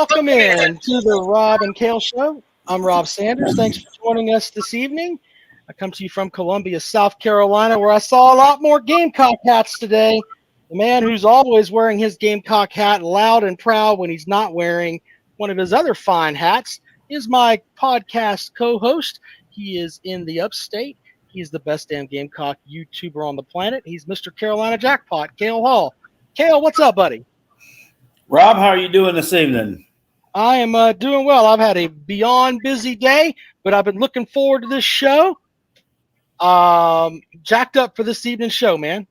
welcome in to the Rob and Kale Show. I'm Rob Sanders. Thanks for joining us this evening. I come to you from Columbia, South Carolina, where I saw a lot more Gamecock hats today. The man who's always wearing his Gamecock hat loud and proud when he's not wearing one of his other fine hats is my podcast co-host. He is in the upstate. He's the best damn Gamecock YouTuber on the planet. He's Mr. Carolina Jackpot, Cale Hall. Cale, what's up, buddy? Rob, how are you doing this evening? I am doing well. I've had a beyond busy day, but I've been looking forward to this show. Jacked up for this evening's show, man.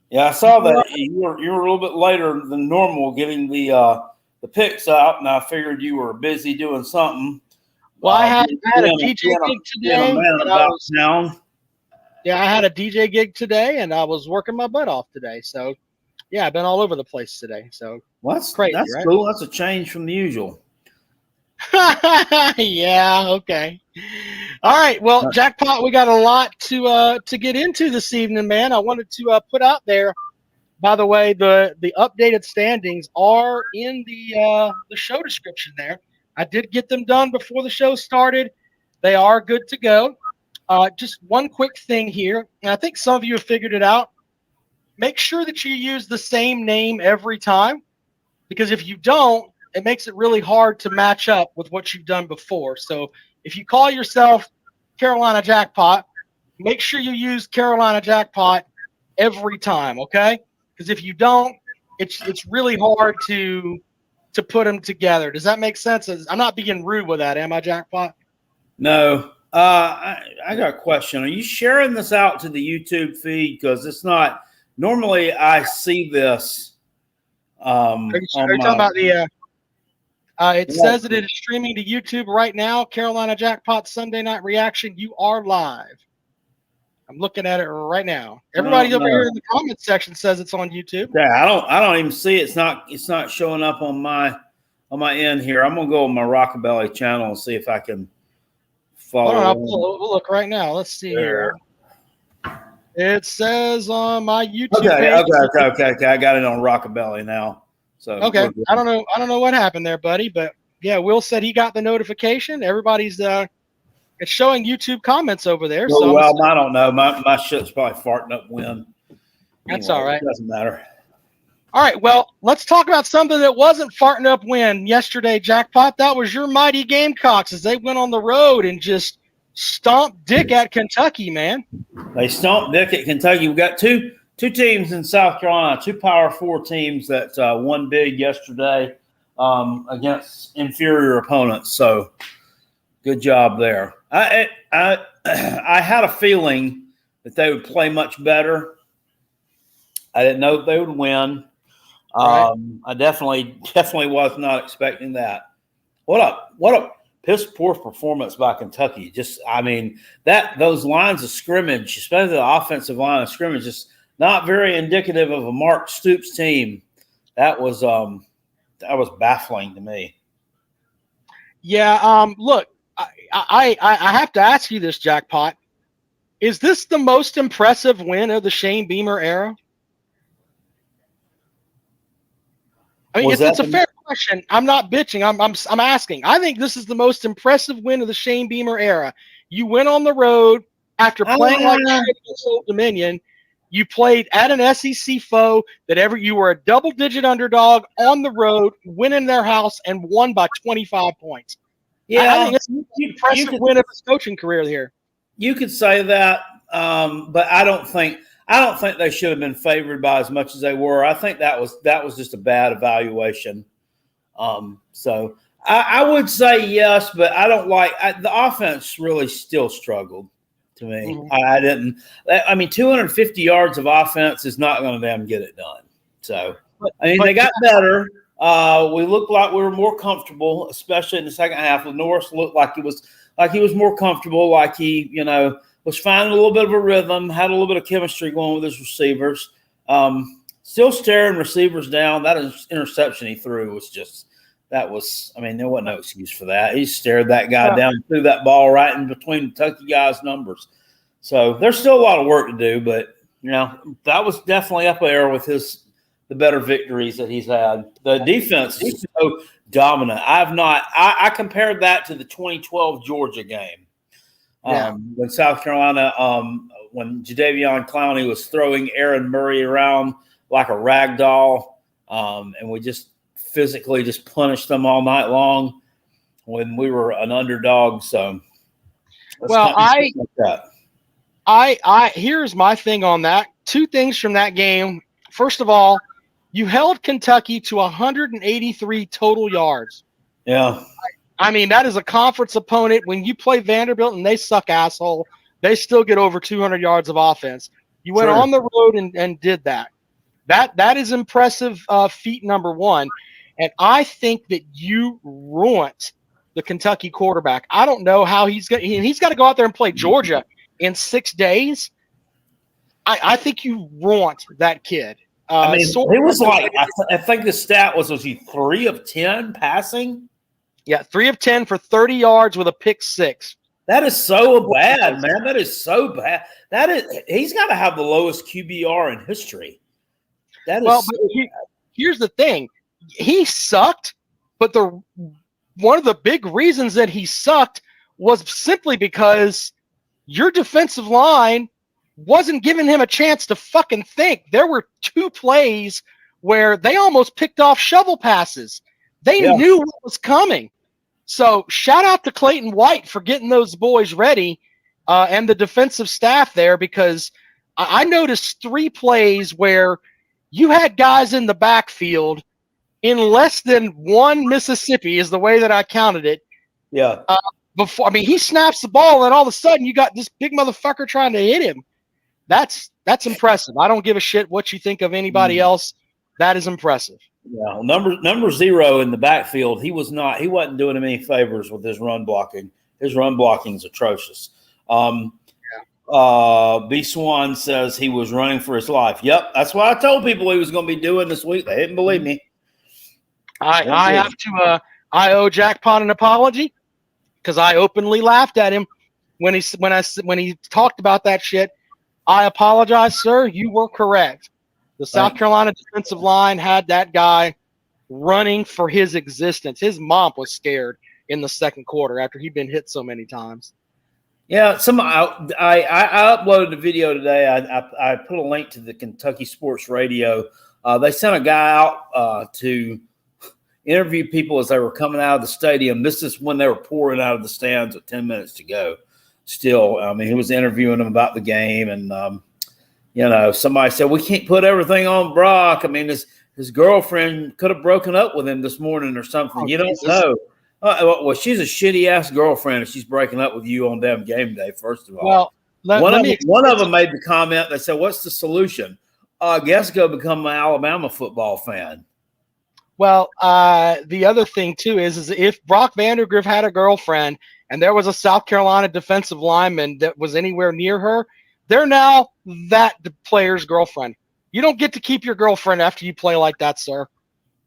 Yeah, I saw that you were a little bit later than normal getting the picks out, and I figured you were busy doing something. Well, I had a DJ gig today. I had a DJ gig today, and I was working my butt off today. So, yeah, I've been all over the place today. So, that's crazy, that's right? Cool. That's a change from the usual. Yeah, okay. All right, well, Jackpot, we got a lot to get into this evening, man. I wanted to put out there, by the way, the updated standings are in the show description there. I did get them done before the show started. They are good to go. Just one quick thing here, and I think some of you have figured it out. Make sure that you use the same name every time, because if you don't, it makes it really hard to match up with what you've done before. So if you call yourself Carolina Jackpot, make sure you use Carolina Jackpot every time, okay? Because if you don't, it's really hard to put them together. Does that make sense? I'm not being rude with that, am I, Jackpot? No. I got a question. Are you sharing this out to the YouTube feed? Because it's not – normally I see this are you talking about the it says that it is streaming to YouTube right now. Carolina Jackpot Sunday Night Reaction. You are live. I'm looking at it right now. Everybody over here in the comment section says it's on YouTube. Yeah, I don't even see it. It's not showing up on my end here. I'm gonna go on my Rockabilly channel and see if I can follow. Hold on, we'll look right now. Let's see here. It says on my YouTube page. Okay. I got it on Rockabilly now. So okay, I don't know what happened there, buddy, but yeah, Will said he got the notification. Everybody's it's showing YouTube comments over there. Oh, so well, I don't know. My shit's probably farting up wind. That's all right. It doesn't matter. All right, well, let's talk about something that wasn't farting up wind yesterday, Jackpot. That was your mighty Gamecocks as they went on the road and just stomped dick at Kentucky, man. They stomped dick at Kentucky. We've got two teams in South Carolina, two Power 4 teams that won big yesterday against inferior opponents. So good job there. I had a feeling that they would play much better. I didn't know they would win. Right. I definitely was not expecting that. What a piss poor performance by Kentucky. Just those lines of scrimmage, especially the offensive line of scrimmage, just not very indicative of a Mark Stoops team. That was baffling to me. Yeah. Look, I have to ask you this, Jackpot. Is this the most impressive win of the Shane Beamer era? I mean, it's a fair question. I'm not bitching. I'm asking. I think this is the most impressive win of the Shane Beamer era. You went on the road after playing like against Old Dominion. You played at an SEC foe you were a double-digit underdog on the road, win in their house, and won by 25 points. Yeah, I think it's an impressive win of his coaching career here. You could say that, but I don't think they should have been favored by as much as they were. I think that was just a bad evaluation. So I would say yes, but I don't the offense really still struggled to me. Mm-hmm. I mean, 250 yards of offense is not going to damn get it done. So, they got better. We looked like we were more comfortable, especially in the second half. Norris looked like he was more comfortable, like he, was finding a little bit of a rhythm, had a little bit of chemistry going with his receivers. Still staring receivers down. That interception he threw was just – there wasn't no excuse for that. He stared that guy down and threw that ball right in between Kentucky guys' numbers. So there's still a lot of work to do, but, that was definitely up there with his the better victories that he's had. The defense is so dominant. I compared that to the 2012 Georgia game. When South Carolina, when Jadeveon Clowney was throwing Aaron Murray around like a rag doll, and we just physically just punished them all night long when we were an underdog. So, well, here's my thing on that. Two things from that game. First of all, you held Kentucky to 183 total yards. Yeah. I mean, that is a conference opponent. When you play Vanderbilt and they suck asshole, they still get over 200 yards of offense. You went on the road and did that. That is impressive feat number one. And I think that you ruined the Kentucky quarterback. I don't know how he's got to go out there and play Georgia in 6 days. I think you ruined that kid. I mean, he was like, I think the stat was he 3 of 10 passing? Yeah, 3 of 10 for 30 yards with a pick 6. That is so bad, man. That is so bad. He's got to have the lowest QBR in history. That is here's the thing. He sucked, but one of the big reasons that he sucked was simply because your defensive line wasn't giving him a chance to fucking think. There were 2 plays where they almost picked off shovel passes. They knew what was coming. So shout out to Clayton White for getting those boys ready and the defensive staff there, because I noticed 3 plays where you had guys in the backfield in less than 1 Mississippi is the way that I counted it. Yeah. He snaps the ball and all of a sudden you got this big motherfucker trying to hit him. That's impressive. I don't give a shit what you think of anybody else. That is impressive. Yeah, number 0 in the backfield. He wasn't doing him any favors with his run blocking. His run blocking is atrocious. B Swan says he was running for his life. Yep, that's what I told people he was going to be doing this week. They didn't believe me. I have to. I owe Jackpot an apology because I openly laughed at him when he talked about that shit. I apologize, sir. You were correct. The South Carolina defensive line had that guy running for his existence. His mom was scared in the second quarter after he'd been hit so many times. Yeah, I uploaded a video today. I put a link to the Kentucky Sports Radio. They sent a guy out to interview people as they were coming out of the stadium. This is when they were pouring out of the stands with 10 minutes to go. Still, I mean, he was interviewing them about the game, and somebody said, we can't put everything on Brock. I mean, his girlfriend could have broken up with him this morning or something. You don't know. Well, she's a shitty-ass girlfriend if she's breaking up with you on damn game day, first of all. Well, one of them made the comment. They said, what's the solution? I guess go become an Alabama football fan. Well, the other thing, too, is if Brock Vandagriff had a girlfriend and there was a South Carolina defensive lineman that was anywhere near her, they're now that player's girlfriend. You don't get to keep your girlfriend after you play like that, sir.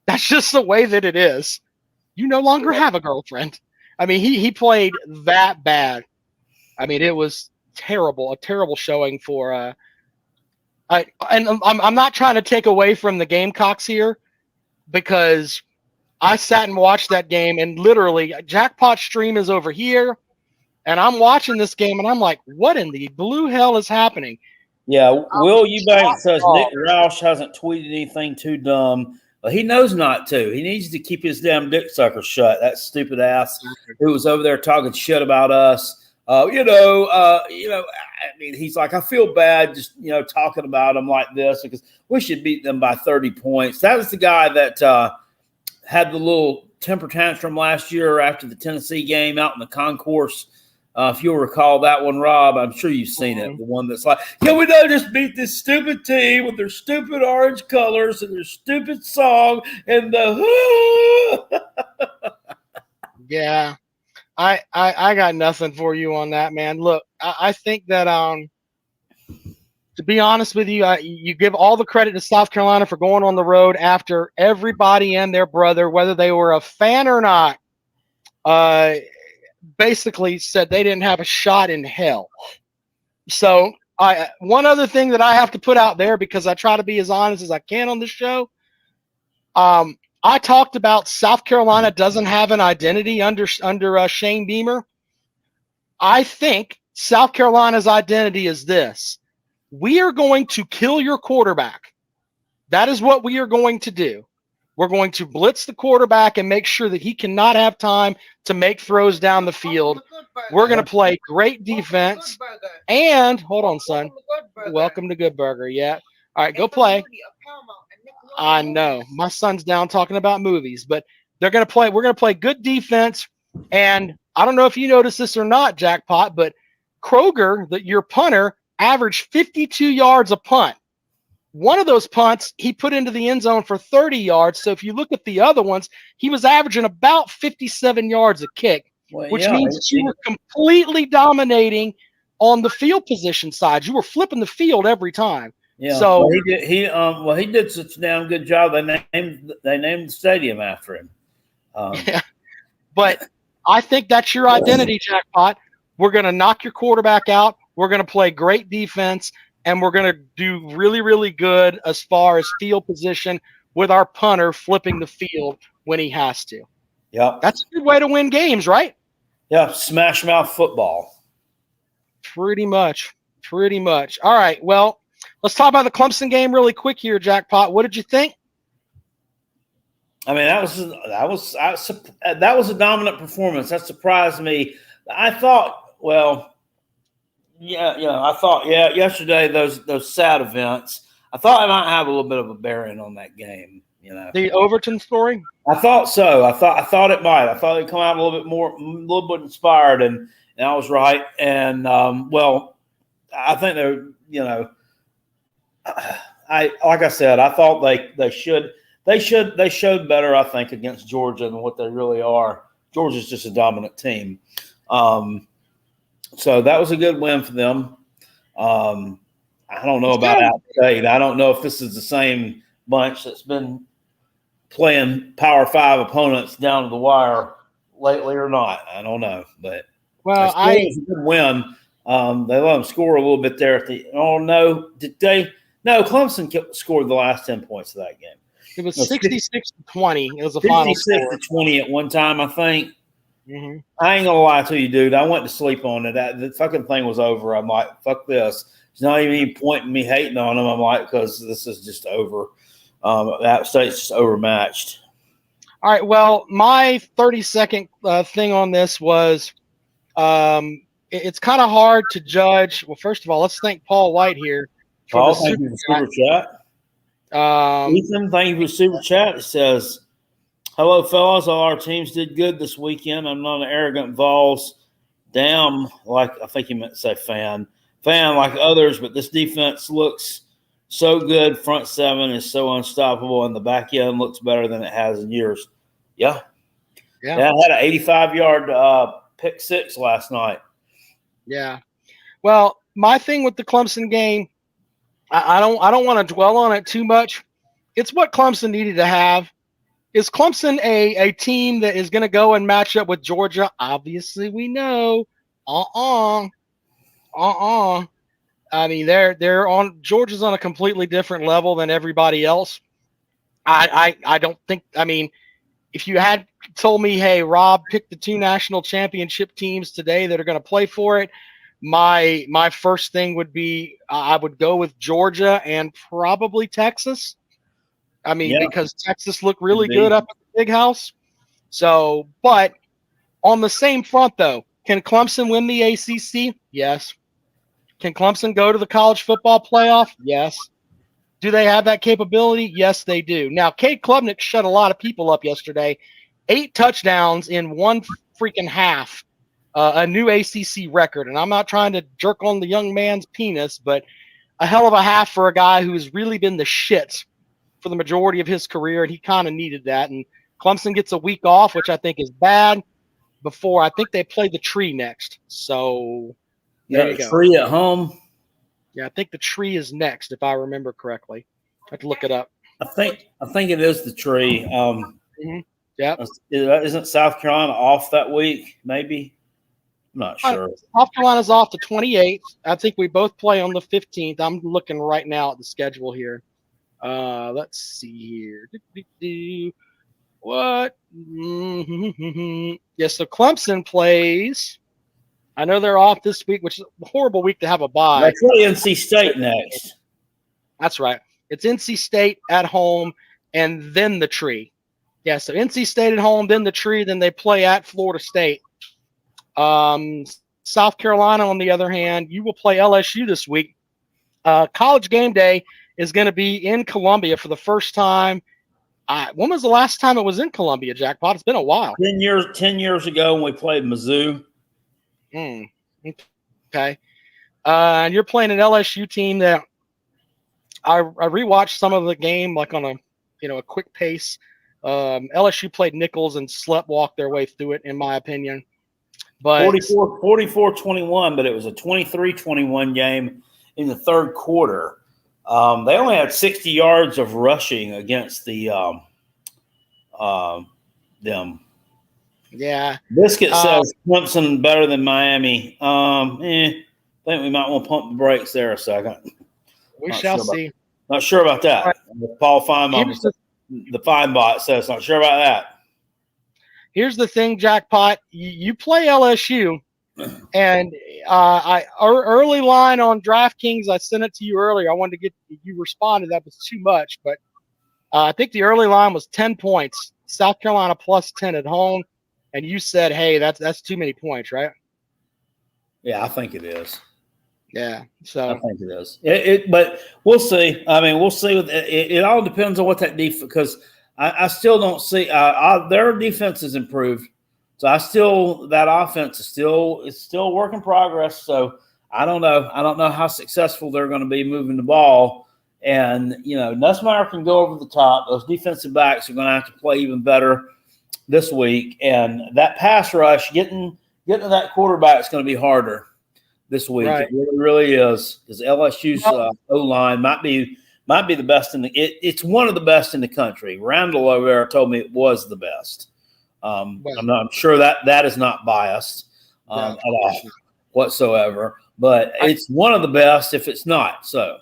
That's just the way that it is. You no longer have a girlfriend. I mean, he played that bad. I mean, it was terrible, a terrible showing for I'm not trying to take away from the Gamecocks here, because I sat and watched that game, and literally Jackpot stream is over here, and I'm watching this game, and I'm like, what in the blue hell is happening? Yeah, Will Eubank says Nick Roush hasn't tweeted anything too dumb. But he knows not to. He needs to keep his damn dick sucker shut. That stupid ass who was over there talking shit about us. I mean, he's like, I feel bad just, talking about them like this because we should beat them by 30 points. That was the guy that had the little temper tantrum last year after the Tennessee game out in the concourse. If you'll recall that one, Rob, I'm sure you've seen it. The one that's like, can we not just beat this stupid team with their stupid orange colors and their stupid song and the Yeah, I got nothing for you on that, man. Look, I think that to be honest with you, you give all the credit to South Carolina for going on the road after everybody and their brother, whether they were a fan or not, basically said they didn't have a shot in hell. So One other thing that I have to put out there, because I try to be as honest as I can on this show. I talked about South Carolina doesn't have an identity under Shane Beamer. I think South Carolina's identity is this: we are going to kill your quarterback. That is what we are going to do. We're going to blitz the quarterback and make sure that he cannot have time to make throws down the field. We're going to play great defense. And hold on, son. Welcome to Good Burger. Yeah. All right, go play. I know. My son's down talking about movies, but they're going to play. We're going to play good defense. And I don't know if you noticed this or not, Jackpot, but Kroger, your punter, averaged 52 yards a punt. One of those punts he put into the end zone for 30 yards. So if you look at the other ones, he was averaging about 57 yards a kick, which means you were completely dominating on the field position side. You were flipping the field every time. Yeah. So he did such a damn good job. They named the stadium after him. Yeah. But I think that's your identity, Jackpot. We're going to knock your quarterback out. We're going to play great defense. And we're going to do really, really good as far as field position with our punter flipping the field when he has to. Yeah. That's a good way to win games, right? Yeah, smash mouth football. Pretty much. All right, well, let's talk about the Clemson game really quick here, Jackpot. What did you think? I mean, that was a dominant performance. That surprised me. I thought, yesterday those sad events, I thought I might have a little bit of a bearing on that game. The Overton story. I thought so. I thought it might. I thought it'd come out a little bit inspired, and I was right. And I think they're, like I said, I thought they showed better, I think, against Georgia than what they really are. Georgia's just a dominant team. So that was a good win for them. I don't know about App State. I don't know if this is the same bunch that's been playing Power 5 opponents down to the wire lately or not. I don't know. But it was a good win. They let them score a little bit there at the – oh, no. Did they – no, Clemson scored the last 10 points of that game. It was 66-20. It was a final score. 66-20 at one time, I think. Mm-hmm. I ain't gonna lie to you, dude. I went to sleep on it. The fucking thing was over. I'm like, fuck this. It's not even any point in me hating on them. I'm like, because this is just over. App State's just overmatched. All right. Well, my 30-second thing on this was it's kind of hard to judge. Well, first of all, let's thank Paul White here. Paul, thank you for the super chat. Ethan, thank you for the super chat. It says, hello, fellas. All our teams did good this weekend. I'm not an arrogant Vols. Damn, like I think he meant to say fan like others, but this defense looks so good. Front seven is so unstoppable, and the back end looks better than it has in years. Yeah. I had an 85-yard pick six last night. Yeah. Well, my thing with the Clemson game, I don't want to dwell on it too much. It's what Clemson needed to have. Is Clemson a team that is going to go and match up with Georgia? Obviously, we know. I mean, they're on Georgia's on a completely different level than everybody else. I don't think. I mean, if you had told me, hey, Rob, pick the 2 national championship teams today that are going to play for it, my first thing would be I would go with Georgia and probably Texas. I mean, because Texas looked really good up at the Big House. So, but on the same front, though, can Clemson win the ACC? Yes. Can Clemson go to the college football playoff? Yes. Do they have that capability? Yes, they do. Now, Cade Klubnik shut a lot of people up yesterday. 8 touchdowns in one freaking half, a new ACC record. And I'm not trying to jerk on the young man's penis, but a hell of a half for a guy who's really been the shit for the majority of his career, and he kind of needed that. And Clemson gets a week off, which I think is bad. Before I think they play the Tree next. So there you go. Tree at home. Yeah, I think the Tree is next, if I remember correctly. I have to look it up. I think it is the Tree. Yeah. Isn't South Carolina off that week? Maybe. not sure. South Carolina's off the 28th. I think we both play on the 15th. I'm looking right now at the schedule here. Let's see here. What? Yes, so Clemson plays. I know they're off this week, which is a horrible week to have a bye. That's really NC State next. That's right. It's NC State at home and then the Tree. Yeah, so NC State at home, then the Tree, then they play at Florida State. South Carolina, on the other hand, you will play LSU this week. College game day is going to be in Columbia for the first time. When was the last time it was in Columbia, Jackpot? It's been a while. 10 years ago when we played Mizzou. Okay. And you're playing an LSU team that I rewatched some of the game, like on a quick pace. LSU played Nichols and sleptwalked their way through it, in my opinion. But 44-21, but it was a 23-21 game in the third quarter. They only had 60 yards of rushing against them. Yeah. Biscuit says Clemson better than Miami. I think we might want to pump the brakes there a second. We shall see. Not sure about that. Right. Paul Feinbaum, the Feinbot says, not sure about that. Here's the thing, Jackpot. You play LSU, and early line on DraftKings, I sent it to you earlier. I wanted to get you responded. That was too much, but I think the early line was 10 points. South Carolina plus 10 at home, and you said, "Hey, that's too many points, right?" Yeah, I think it is. Yeah, so I think it is. But we'll see. I mean, we'll see. It all depends on what that defense. Because I still don't see their defense has improved. So that offense is still a work in progress. So I don't know. I don't know how successful they're going to be moving the ball. And Nussmeier can go over the top. Those defensive backs are going to have to play even better this week. And that pass rush, getting to that quarterback is going to be harder this week. Right. It really, really is, because LSU's O-line might be the best it's one of the best in the country. Randall over there told me it was the best. I'm sure that is not biased at all whatsoever, but it's one of the best if it's not. So,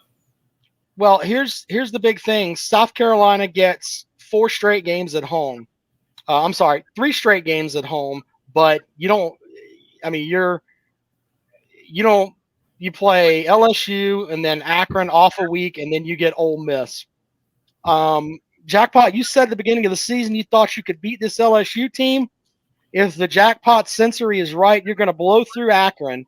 well, here's the big thing. South Carolina gets 4 straight games at home. 3 straight games at home, but you play LSU and then Akron off a week, and then you get Ole Miss. Jackpot, you said at the beginning of the season you thought you could beat this LSU team. If the Jackpot sensory is right, you're going to blow through Akron.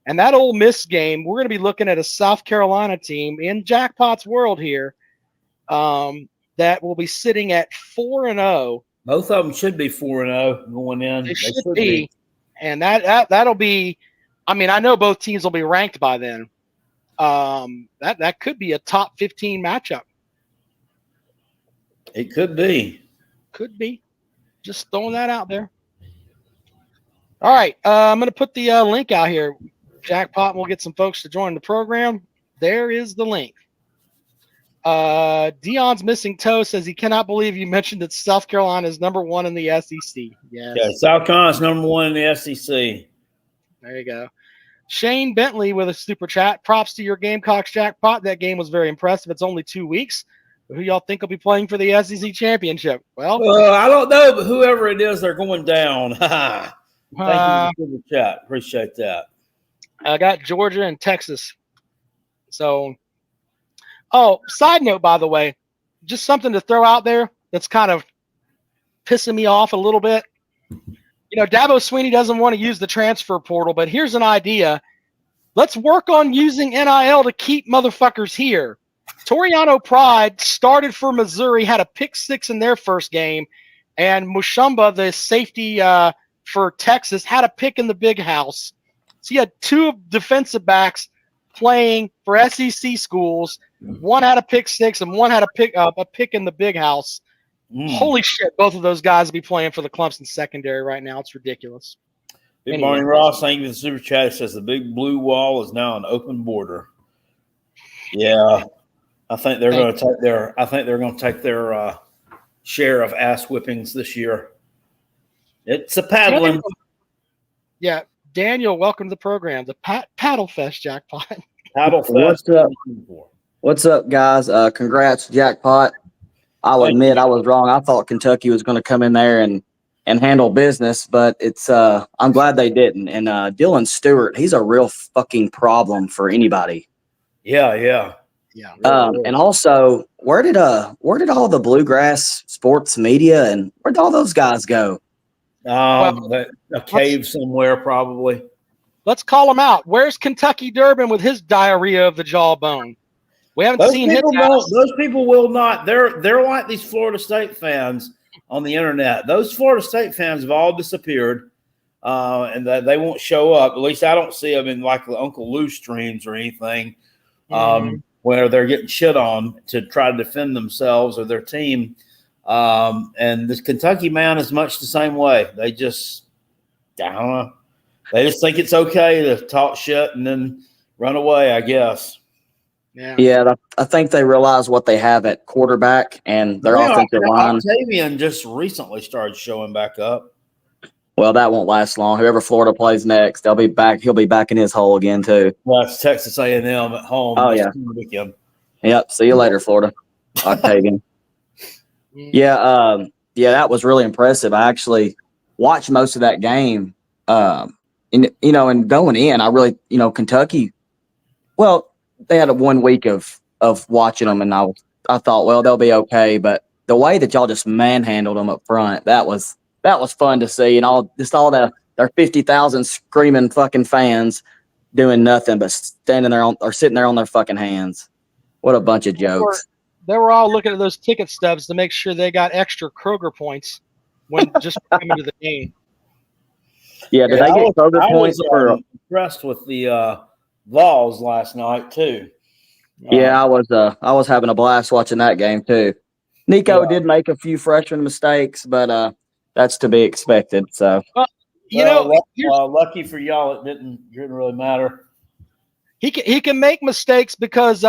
And that Ole Miss game, we're going to be looking at a South Carolina team in Jackpot's world here that will be sitting at 4-0. Both of them should be 4-0 going in. They should be. And that'll be – I mean, I know both teams will be ranked by then. That could be a top 15 matchup. It could be. Could be. Just throwing that out there. All right. I'm going to put the link out here. Jackpot, and we'll get some folks to join the program. There is the link. Dion's missing toe says he cannot believe you mentioned that South Carolina is number 1 in the SEC. Yes. Yeah, South Carolina's number 1 in the SEC. There you go. Shane Bentley with a super chat. Props to your Gamecocks, Jackpot. That game was very impressive. It's only 2 weeks. Who y'all think will be playing for the SEC championship? Well, I don't know, but whoever it is, they're going down. Thank you for the super chat. Appreciate that. I got Georgia and Texas. So, side note, by the way, just something to throw out there that's kind of pissing me off a little bit. Dabo Swinney doesn't want to use the transfer portal, but here's an idea. Let's work on using NIL to keep motherfuckers here. Toriano Pride started for Missouri, had a pick 6 in their first game, and Mushamba, the safety for Texas, had a pick in the big house. So you had 2 defensive backs playing for SEC schools. One had a pick 6 and one had a pick in the big house. Holy shit, both of those guys will be playing for the Clemson secondary right now. It's ridiculous. Good morning, Ross. Thank you for the super chat. It says the big blue wall is now an open border. Yeah. I think they're going to take their share of ass whippings this year. It's a paddling. Yeah. Daniel, welcome to the program. The Paddle Fest jackpot. Paddle Fest. What's up? What's up, guys? Congrats, jackpot. I'll admit I was wrong. I thought Kentucky was going to come in there and handle business, but it's I'm glad they didn't. And Dylan Stewart, he's a real fucking problem for anybody. Yeah. And also, where did all the bluegrass sports media and where'd all those guys go? A cave somewhere, probably. Let's call him out. Where's Kentucky Durbin with his diarrhea of the jawbone? We haven't seen his ass. Those people will not. They're like these Florida State fans on the internet. Those Florida State fans have all disappeared, and they won't show up. At least I don't see them in like the Uncle Lou streams or anything, where they're getting shit on to try to defend themselves or their team. And this Kentucky man is much the same way. They just, I don't know. They just think it's okay to talk shit and then run away, I guess. Yeah, I think they realize what they have at quarterback and their offensive line. Octavian just recently started showing back up. Well, that won't last long. Whoever Florida plays next, they'll be back. He'll be back in his hole again too. Well, it's Texas A&M at home. Oh yeah. Weekend. Yep. See you later, Florida. Octavian. Yeah. That was really impressive. I actually watched most of that game. And going in, I really, Kentucky. Well, they had 1 week of watching them, and I thought, well, they'll be okay. But the way that y'all just manhandled them up front, that was fun to see, and all their 50,000 screaming fucking fans doing nothing but standing there or sitting there on their fucking hands. What a bunch of jokes. They were all looking at those ticket stubs to make sure they got extra Kroger points when just coming to the game. Yeah, did they get Kroger points? I was impressed with the Vols last night too. Yeah, I was having a blast watching that game too. Nico did make a few freshman mistakes, but that's to be expected. So, lucky for y'all, it didn't really matter. He can make mistakes because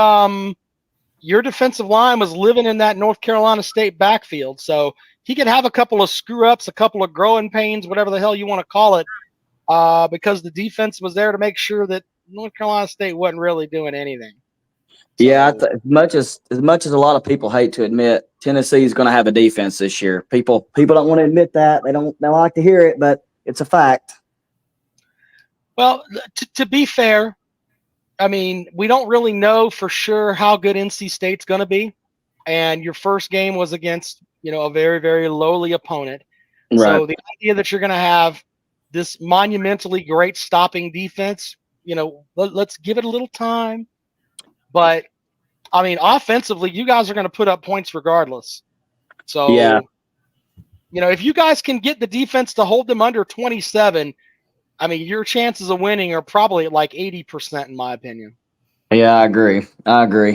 your defensive line was living in that North Carolina State backfield, so he could have a couple of screw ups, a couple of growing pains, whatever the hell you want to call it, because the defense was there to make sure that North Carolina State wasn't really doing anything. So, yeah, as much as a lot of people hate to admit, Tennessee is going to have a defense this year. People don't want to admit that. They don't like to hear it, but it's a fact. Well, to be fair, I mean, we don't really know for sure how good NC State's going to be, and your first game was against a very, very lowly opponent. Right. So the idea that you're going to have this monumentally great stopping defense, let's give it a little time. But, I mean, offensively, you guys are going to put up points regardless. So, yeah. If you guys can get the defense to hold them under 27, I mean, your chances of winning are probably at like 80% in my opinion. Yeah, I agree.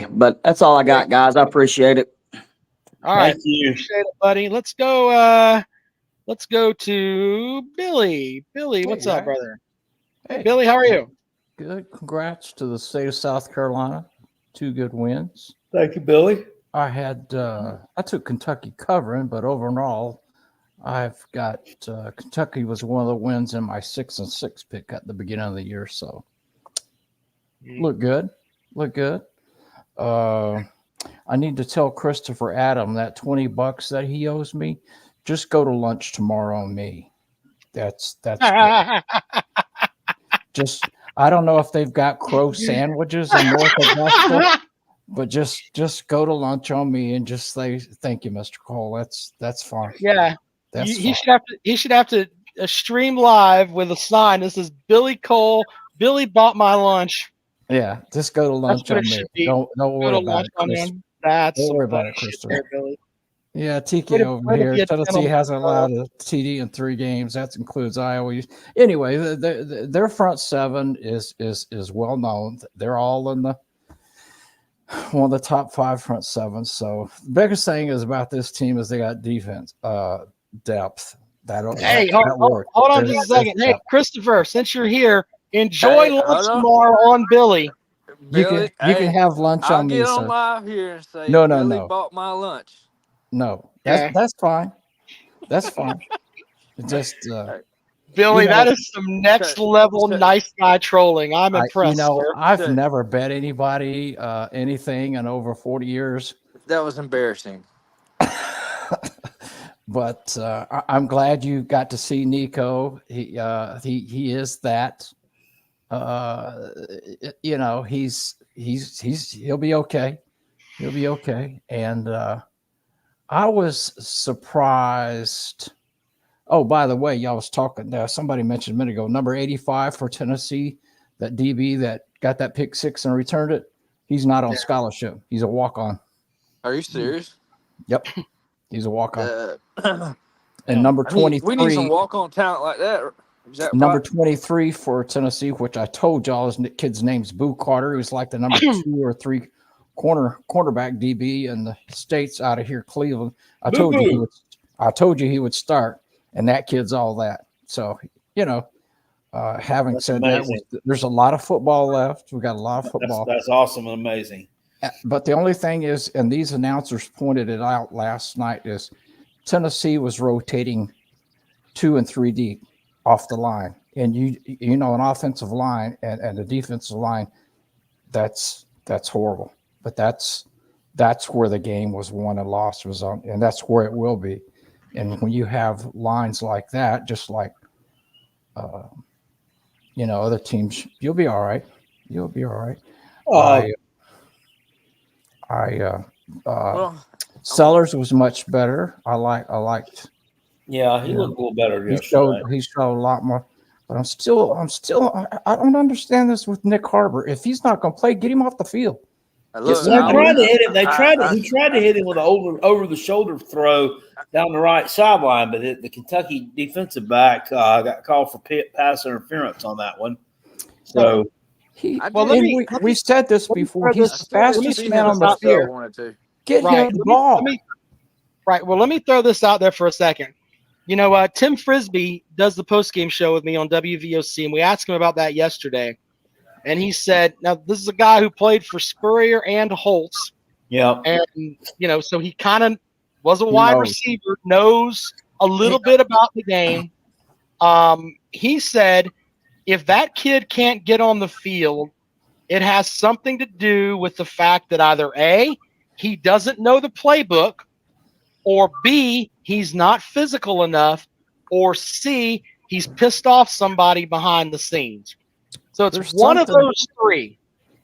But that's all I got, guys. I appreciate it. All right. Thank you. Appreciate it, buddy. Let's go to Billy. Billy, what's up, brother? Hey, Billy, how are you? Good. Congrats to the state of South Carolina. 2 good wins. Thank you, Billy. I took Kentucky covering, but overall, I've got Kentucky was one of the wins in my 6-6 pick at the beginning of the year. So look good. I need to tell Christopher Adam that $20 that he owes me. Just go to lunch tomorrow on me. That's just. I don't know if they've got crow sandwiches in North Augusta, but just go to lunch on me and just say thank you, Mr. Cole. That's fine. Yeah, he should have to stream live with a sign that says Billy Cole. Billy bought my lunch. Yeah, just go to lunch on me. Don't worry about it, Chris. Don't worry about it, Christopher. Yeah, Tiki over here. Tennessee hasn't allowed a TD in 3 games. That includes Iowa. Anyway, their front 7 is well known. They're all in one of the top 5 front 7s. So the biggest thing is about this team is they got defense depth. Hold on just a second. Hey, Christopher, since you're here, enjoy lunch tomorrow on Billy. You can have lunch on me, sir. I'll get on live here and say Billy bought my lunch. No, that's fine. That's fine. Just Billy, that is some next level nice guy trolling. I'm impressed. I've never bet anybody anything in over 40 years. That was embarrassing. But I'm glad you got to see Nico. He is that. He'll be okay. He'll be okay. And I was surprised. Oh, by the way, y'all was talking. Somebody mentioned a minute ago, number 85 for Tennessee, that DB that got that pick six and returned it. He's not on scholarship. He's a walk-on. Are you serious? Yep, he's a walk-on. And number 23, we need some walk-on talent like that. Number 23 for Tennessee, which I told y'all his kid's name's Boo Carter. He was like the number 2 or 3 cornerback DB in the States out of here, Cleveland. I told you he would start, and that kid's all that. So, having that's said amazing. that, there's a lot of football left. We got a lot of football. That's awesome and amazing. But the only thing is, and these announcers pointed it out last night, is Tennessee was rotating 2 and 3 deep off the line. And an offensive line and a defensive line, that's horrible. But that's where the game was won and lost was on, and that's where it will be. And when you have lines like that, just like other teams, you'll be all right. You'll be all right. Sellers was much better. I liked. Yeah, he looked a little better. He showed a lot more. But I don't understand this with Nick Harbor. If he's not going to play, get him off the field. They tried to hit him. He tried to hit him with an over the shoulder throw down the right sideline, but the Kentucky defensive back got called for pass interference on that one. So we said this before. He's the fastest man on the field. Get him the ball. Well, let me throw this out there for a second. Tim Frisbee does the postgame show with me on WVOC, and we asked him about that yesterday. And he said, now, this is a guy who played for Spurrier and Holtz. Yeah. And, so he kind of was a wide receiver, knows a little bit about the game. He said, if that kid can't get on the field, it has something to do with the fact that either A, he doesn't know the playbook, or B, he's not physical enough, or C, he's pissed off somebody behind the scenes. So it's one of those three.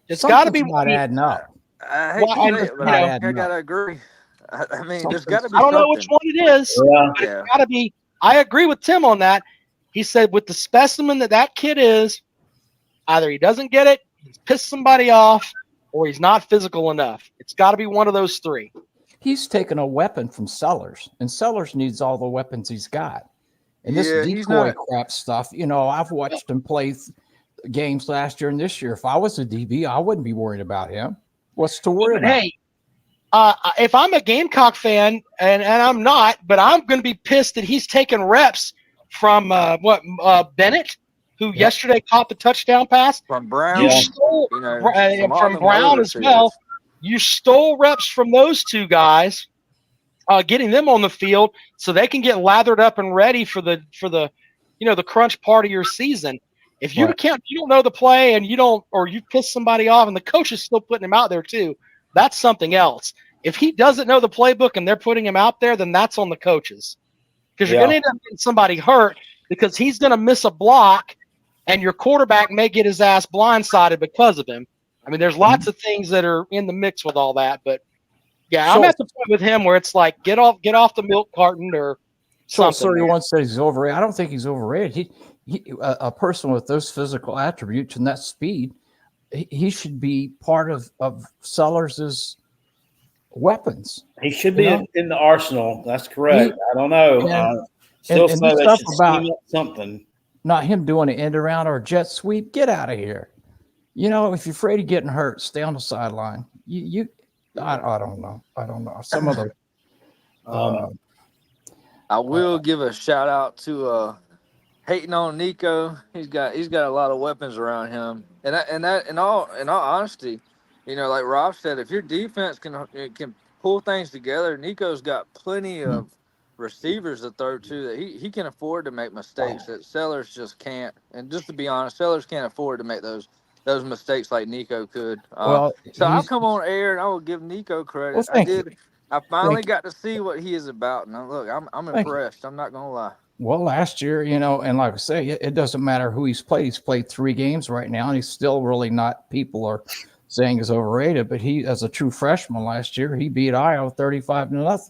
It's got to be not adding up. I gotta agree. I mean, there's got to be. I don't know which one it is. Yeah. But it's got to be. I agree with Tim on that. He said with the specimen that kid is, either he doesn't get it, he's pissed somebody off, or he's not physical enough. It's got to be one of those three. He's taken a weapon from Sellers, and Sellers needs all the weapons he's got. And this decoy crap stuff, I've watched him play games last year and this year. If I was a DB, I wouldn't be worried about him. What's to worry about? Hey, if I'm a Gamecock fan, and I'm not, but I'm going to be pissed that he's taking reps from Bennett, who yesterday caught the touchdown pass. From Brown. You stole from Brown as well. You stole reps from those two guys, getting them on the field so they can get lathered up and ready for the the crunch part of your season. If you you don't know the play and you piss somebody off and the coach is still putting him out there too, that's something else. If he doesn't know the playbook and they're putting him out there, then that's on the coaches. Because you're going to end up getting somebody hurt because he's going to miss a block and your quarterback may get his ass blindsided because of him. I mean, there's lots of things that are in the mix with all that, but I'm at the point with him where it's like, get off the milk carton or something. 31 said he's overrated. I don't think he's overrated. A person with those physical attributes and that speed, he should be part of Sellers' weapons. He should be in the arsenal. That's correct. I don't know. Still say they should scheme up something. Not him doing an end around or a jet sweep. Get out of here. If you're afraid of getting hurt, stay on the sideline. I don't know. Some of the. I will give a shout out to hating on Nico. He's got a lot of weapons around him, and in all honesty, like Rob said, if your defense can pull things together, Nico's got plenty of receivers to throw to that he can afford to make mistakes that Sellers just can't. And just to be honest, Sellers can't afford to make those mistakes like Nico could. So I'll come on air and I will give Nico credit. I finally got to see what he is about. And look, I'm impressed. I'm not gonna lie. Well, last year, and like I say, it doesn't matter who he's played. He's played 3 games right now, and he's still really not. People are saying he's overrated, but he, as a true freshman last year, he beat Iowa 35-0,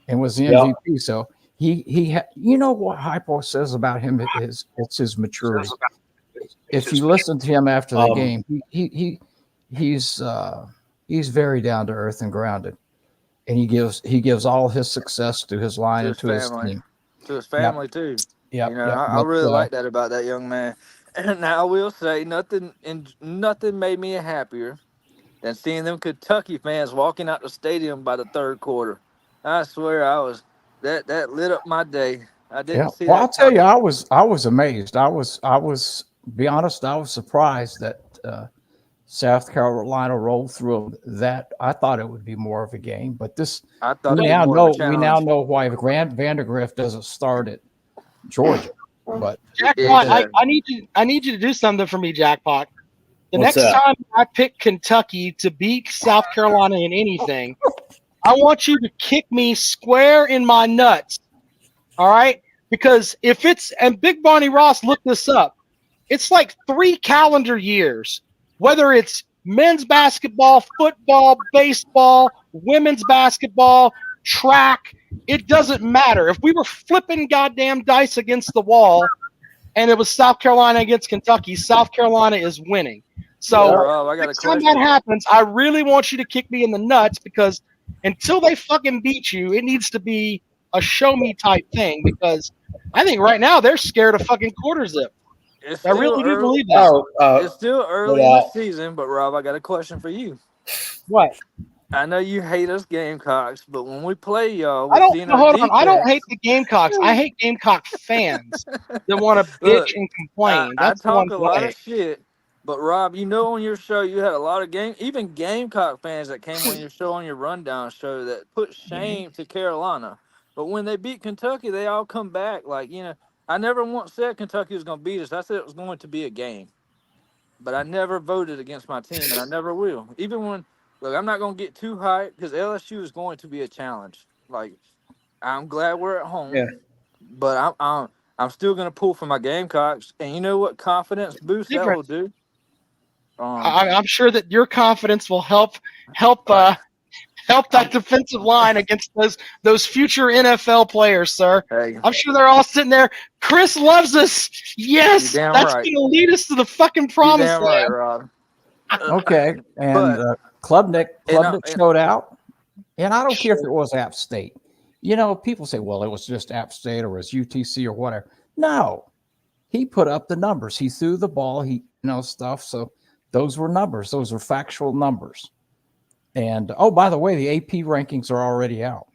and was the MVP. So he what Hypo says about him is it's his maturity. If you listen to him after the game, he's very down to earth and grounded, and he gives all his success to his line and to his team. To his family too. Yeah, I really like that about that young man. And now I will say nothing made me happier than seeing them Kentucky fans walking out the stadium by the third quarter. I swear that lit up my day. I didn't see. Well, I'll tell you, I was amazed. I was be honest, I was surprised that South Carolina rolled through that. I thought it would be more of a game, but we now know why Vandegrift doesn't start at Georgia. But Jackpot, I need you to do something for me, Jackpot. The next time I pick Kentucky to beat South Carolina in anything, I want you to kick me square in my nuts. All right? Because if it's, and Big Barney Ross looked this up, it's like 3 calendar years, whether it's men's basketball, football, baseball, women's basketball, track, it doesn't matter. If we were flipping goddamn dice against the wall and it was South Carolina against Kentucky, South Carolina is winning. So next time that happens, I really want you to kick me in the nuts, because until they fucking beat you, it needs to be a show me type thing, because I think right now they're scared of fucking quarter zip. I really do believe that. It's still early in the season, but Rob, I got a question for you. What? I know you hate us Gamecocks, but when we play y'all, I don't hate the Gamecocks. I hate Gamecock fans that want to bitch and complain. I talk a lot of shit, but Rob, on your show you had a lot of even Gamecock fans that came on your show, on your rundown show, that put shame to Carolina. But when they beat Kentucky, they all come back. I never once said Kentucky was going to beat us. I said it was going to be a game. But I never voted against my team, and I never will. Even when, look, I'm not going to get too hyped, because LSU is going to be a challenge. I'm glad we're at home, but I'm still going to pull for my Gamecocks. And you know what confidence boost that will do? I'm sure that your confidence will help that defensive line against those future NFL players, sir. Hey. I'm sure they're all sitting there. Chris loves us. Yes, that's going to lead us to the fucking promised land. Right, Rob. Okay, and Klubnik showed out, and I don't care if it was App State. People say, well, it was just App State or it was UTC or whatever. No, he put up the numbers. He threw the ball. Stuff. So those were numbers. Those are factual numbers. And by the way, the AP rankings are already out.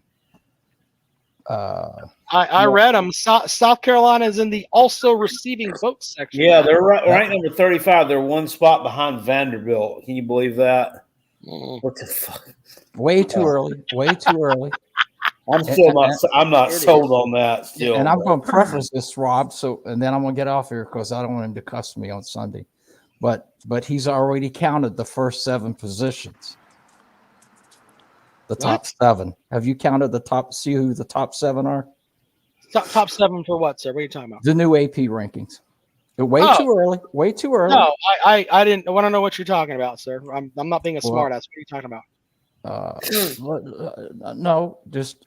I read them. South Carolina is in the also receiving votes section. Yeah, they're ranked number 35. They're one spot behind Vanderbilt. Can you believe that? What the fuck? Way too early. I'm not sold on that still. And I'm going to preface this, Rob. And then I'm going to get off here because I don't want him to cuss me on Sunday. But he's already counted the first 7 positions. The top 7. Have you counted the top? See who the top 7 are? Top 7 for what, sir? What are you talking about? The new AP rankings. Way too early. Way too early. No, I didn't want to know what you're talking about, sir. I'm not being a smart ass. What are you talking about? No, just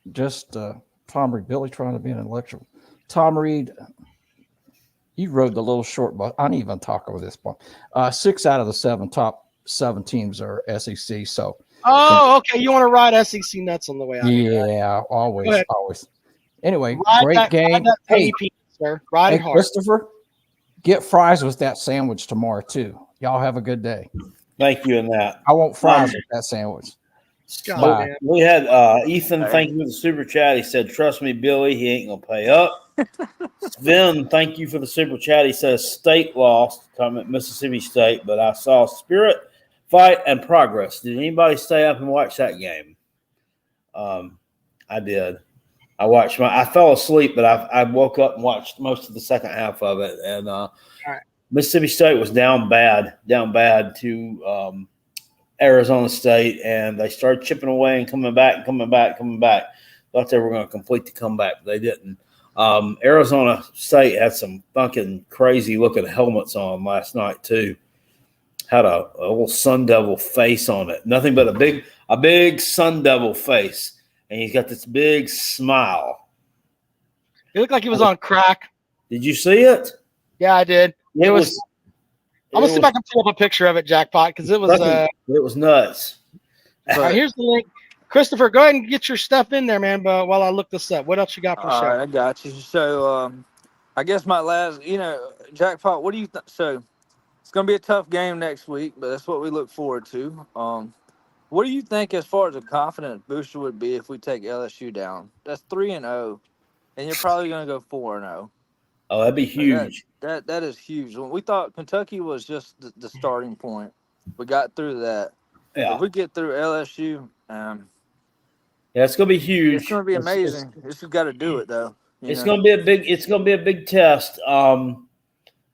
Tom Reed. Billy trying to be an intellectual. Tom Reed. You rode the little short bus. I didn't even talk over this point. 6 out of the top 7 teams are SEC. So. Oh, okay. You want to ride SEC nuts on the way out? Yeah, always. Anyway, great game. Hey, sir, ride it hard. Christopher, get fries with that sandwich tomorrow too. Y'all have a good day. Thank you in that. I want fries with that sandwich. Bye. We had Ethan. Thank you for the super chat. He said, "Trust me, Billy. He ain't gonna pay up." Sven, thank you for the super chat. He says, "State lost." Talking about Mississippi State, but I saw Spirit, Fight, and Progress. Did anybody stay up and watch that game? I did. I fell asleep, but I woke up and watched most of the second half of it. And right. Mississippi State was down bad to Arizona State, and they started chipping away and coming back. Thought they were going to complete the comeback, but they didn't. Arizona State had some fucking crazy looking helmets on last night too. Had a little Sun Devil face on it. Nothing but a big Sun Devil face. And he's got this big smile. He looked like he was on crack. Did you see it? Yeah, I did. It was. I'm gonna see if I can pull up a picture of it, Jackpot, because it was nuts. All right, here's the link. Christopher, go ahead and get your stuff in there, man. But while I look this up, what else you got for the show? All right, I got you. So, I guess my last, Jackpot. What do you think? So, it's gonna be a tough game next week, but that's what we look forward to. What do you think as far as a confidence booster would be if we take LSU down? That's 3-0, and you're probably going to go 4-0. Oh, that'd be huge. That is huge. We thought Kentucky was just the starting point. We got through that. Yeah. If we get through LSU, yeah, it's going to be huge. It's going to be amazing. It's just got to do it though. It's going to be a big. It's going to be a big test. I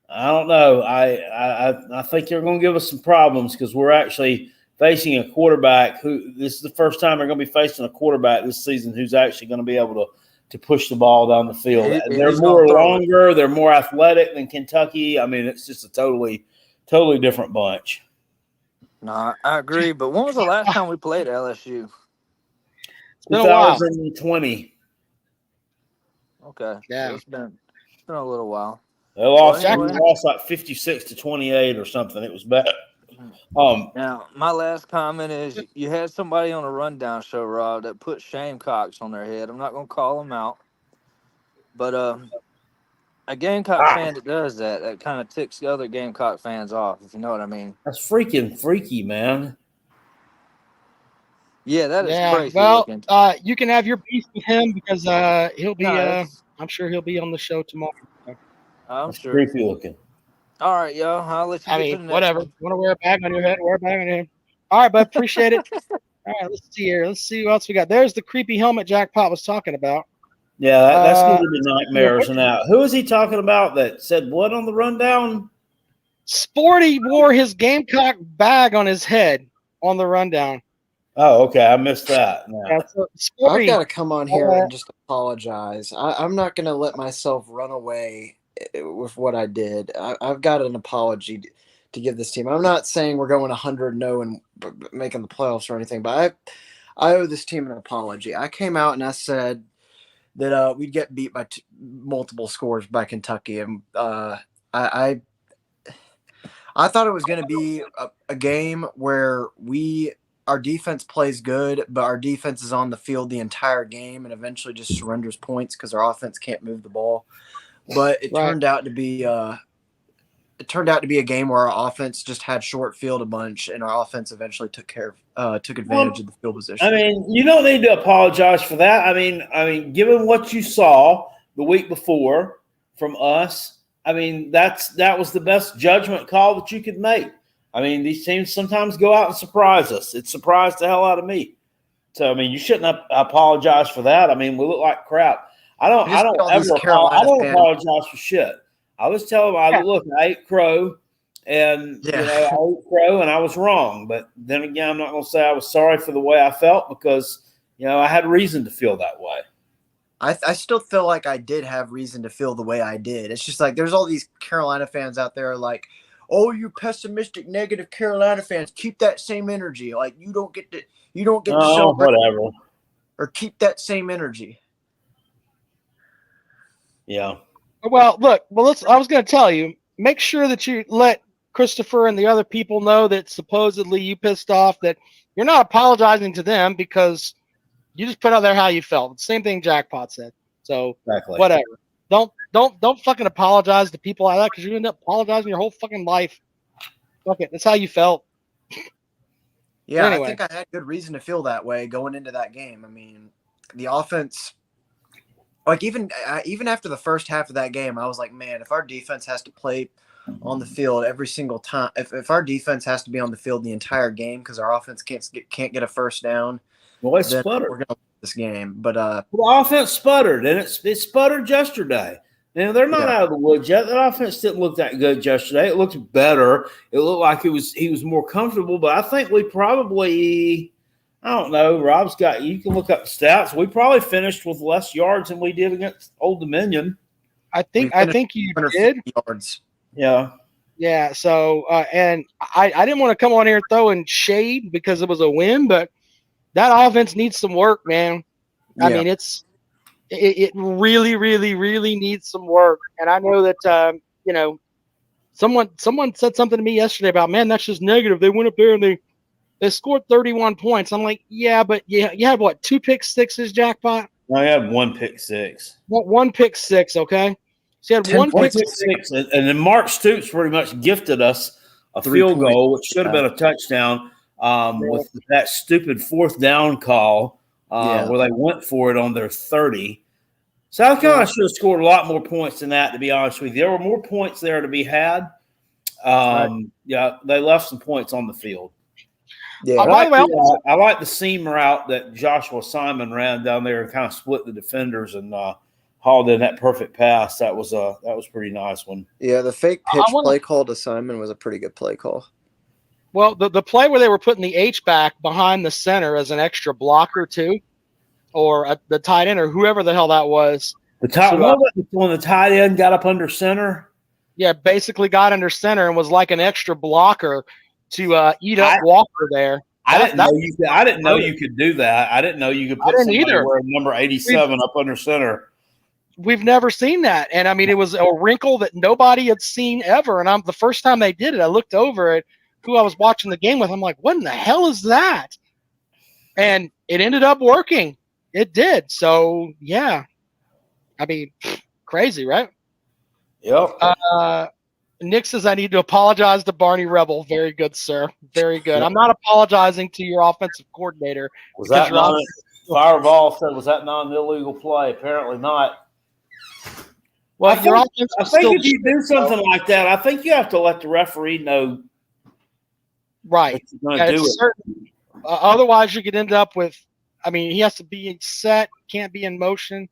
don't know. I think they're going to give us some problems because we're actually facing a quarterback who this is the first time they're going to be facing a quarterback this season who's actually going to be able to push the ball down the field. They're more longer, they're more athletic than Kentucky. I mean, it's just a totally different bunch. No, I agree. But when was the last time we played LSU? It's been a while. 2020. Okay. Yeah. So it's been a little while. They lost like 56-28 or something. It was bad. Now, my last comment is you had somebody on a rundown show, Rob, that put Gamecocks on their head. I'm not going to call them out. But a Gamecock fan that does that kind of ticks the other Gamecock fans off, if you know what I mean. That's freaking freaky, man. Yeah, that is crazy. Well, you can have your piece with him because he'll be I'm sure he'll be on the show tomorrow. I'm That's sure. creepy looking. All right, yo. I'll let you get to the next whatever. one. You want to wear a bag on your head? Wear a bag on your head. All right, bud. Appreciate it. All right, let's see here. Let's see what else we got. There's the creepy helmet Jackpot was talking about. Yeah, that's going to be nightmares and out. Who is he talking about that said what on the rundown? Sporty wore his Gamecock bag on his head on the rundown. Oh, okay. I missed that. Yeah, so Sporty, I've got to come on here and just apologize. I'm not going to let myself run away with what I did. I've got an apology to give this team. I'm not saying we're going 100-0 and making the playoffs or anything, but I owe this team an apology. I came out and I said that we'd get beat by multiple scores by Kentucky, and I thought it was going to be a game where our defense plays good, but our defense is on the field the entire game and eventually just surrenders points because our offense can't move the ball. But it turned out to be a game where our offense just had short field a bunch, and our offense eventually took advantage of the field position. I mean, you don't need to apologize for that. I mean, given what you saw the week before from us, I mean, that was the best judgment call that you could make. I mean, these teams sometimes go out and surprise us. It surprised the hell out of me. So, I mean, you shouldn't apologize for that. I mean, we look like crap. I don't apologize for shit. I was telling them, look, I ate crow, and I ate crow, and I was wrong. But then again, I'm not going to say I was sorry for the way I felt because I had reason to feel that way. I still feel like I did have reason to feel the way I did. It's just like there's all these Carolina fans out there like, oh, you pessimistic, negative Carolina fans, keep that same energy. Like you don't get to celebrate whatever, or keep that same energy. Yeah. Well, look. Well, I was going to tell you. Make sure that you let Christopher and the other people know that supposedly you pissed off. That you're not apologizing to them because you just put out there how you felt. Same thing Jackpot said. So whatever. Don't fucking apologize to people like that because you end up apologizing your whole fucking life. Fuck it. That's how you felt. Yeah, anyway. I think I had good reason to feel that way going into that game. I mean, the offense. Like even after the first half of that game, I was like, man, if our defense has to play on the field every single time, if our defense has to be on the field the entire game because our offense can't get a first down, Well, it that sputtered. we're going to win this game. But the offense sputtered, and it sputtered yesterday. Now, they're not out of the woods yet. That offense didn't look that good yesterday. It looked better. It looked like he was more comfortable, but I think we probably – I don't know. Rob's got – you can look up the stats. We probably finished with less yards than we did against Old Dominion. I think you did. Yards. Yeah. Yeah. So, and I didn't want to come on here throwing shade because it was a win, but that offense needs some work, man. I mean, it really, really, really needs some work. And I know that, someone said something to me yesterday about, man, that's just negative. They went up there and they scored 31 points. I'm like, yeah, but you had what, 2 pick sixes, Jackpot? No, I had 1 pick six. One pick six, okay? So you had 1 pick six. And then Mark Stoops pretty much gifted us a field goal, which should have been a touchdown, with that stupid 4th down call where they went for it on their 30. South Carolina should have scored a lot more points than that, to be honest with you. There were more points there to be had. Yeah, they left some points on the field. Yeah, I like the seam route that Joshua Simon ran down there and kind of split the defenders and hauled in that perfect pass. That was a pretty nice one. Yeah, the fake pitch play call to Simon was a pretty good play call. Well, the play where they were putting the H-back behind the center as an extra blocker too, or the tight end or whoever the hell that was. When the tight end got up under center? Yeah, basically got under center and was like an extra blocker to eat up Walker there. I didn't know you could do that. I didn't know you could put somebody wearing number 87 up under center. We've never seen that. And, I mean, it was a wrinkle that nobody had seen ever. And the first time they did it, I looked over at who I was watching the game with. I'm like, what in the hell is that? And it ended up working. It did. So, yeah. I mean, crazy, right? Yep. Nick says, I need to apologize to Barney Rebel. Very good, sir. Very good. I'm not apologizing to your offensive coordinator. Was that Fireball said, was that not an illegal play? Apparently not. Well, I think if you do something like that, I think you have to let the referee know. Right. Otherwise, you could end up with, I mean, he has to be set, can't be in motion.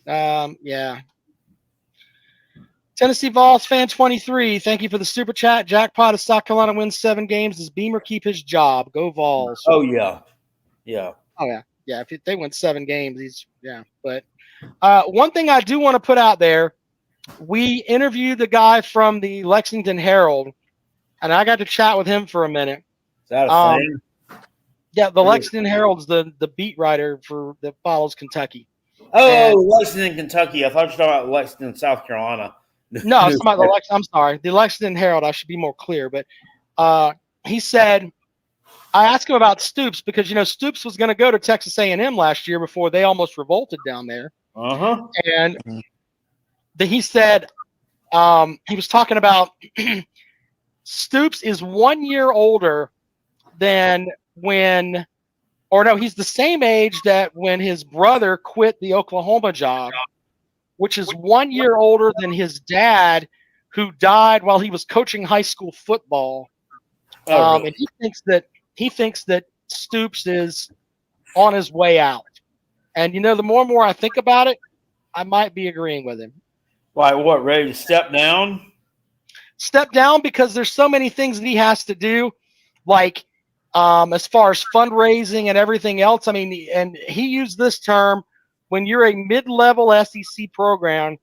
Yeah. Tennessee Vols fan 23, thank you for the super chat. Jackpot, if South Carolina wins 7 games, does Beamer keep his job? Go Vols. Oh, yeah. Yeah. Oh, yeah. Yeah, if they win 7 games, But one thing I do want to put out there, we interviewed the guy from the Lexington Herald, and I got to chat with him for a minute. Is that a thing? Yeah, the Lexington Herald's the beat writer that follows Kentucky. Oh, Lexington, Kentucky. I thought you were talking about Lexington, South Carolina. No, it's about I'm sorry. The Lexington Herald, I should be more clear. But he said, I asked him about Stoops because, Stoops was going to go to Texas A&M last year before they almost revolted down there. Uh-huh. And he said he was talking about Stoops is 1 year older than he's the same age that when his brother quit the Oklahoma job, which is 1 year older than his dad, who died while he was coaching high school football. Really? And he thinks that Stoops is on his way out. And the more and more I think about it, I might be agreeing with him. Why? What? Ready to step down? Step down because there's so many things that he has to do, like as far as fundraising and everything else. I mean, and he used this term. When you're a mid-level SEC program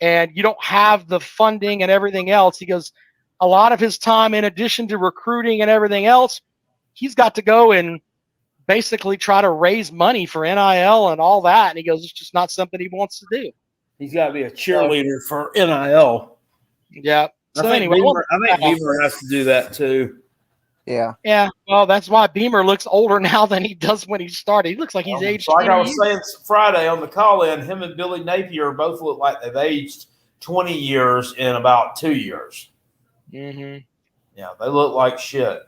and you don't have the funding and everything else, he goes, a lot of his time, in addition to recruiting and everything else, he's got to go and basically try to raise money for NIL and all that. And he goes, it's just not something he wants to do. He's got to be a cheerleader for NIL. Yeah. So I think Beamer has to do that too. Yeah. Yeah. Well, that's why Beamer looks older now than he does when he started. He looks like he's aged. Like I was saying Friday on the call-in, him and Billy Napier both look like they've aged 20 years in about 2 years. Mm-hmm. Yeah, they look like shit.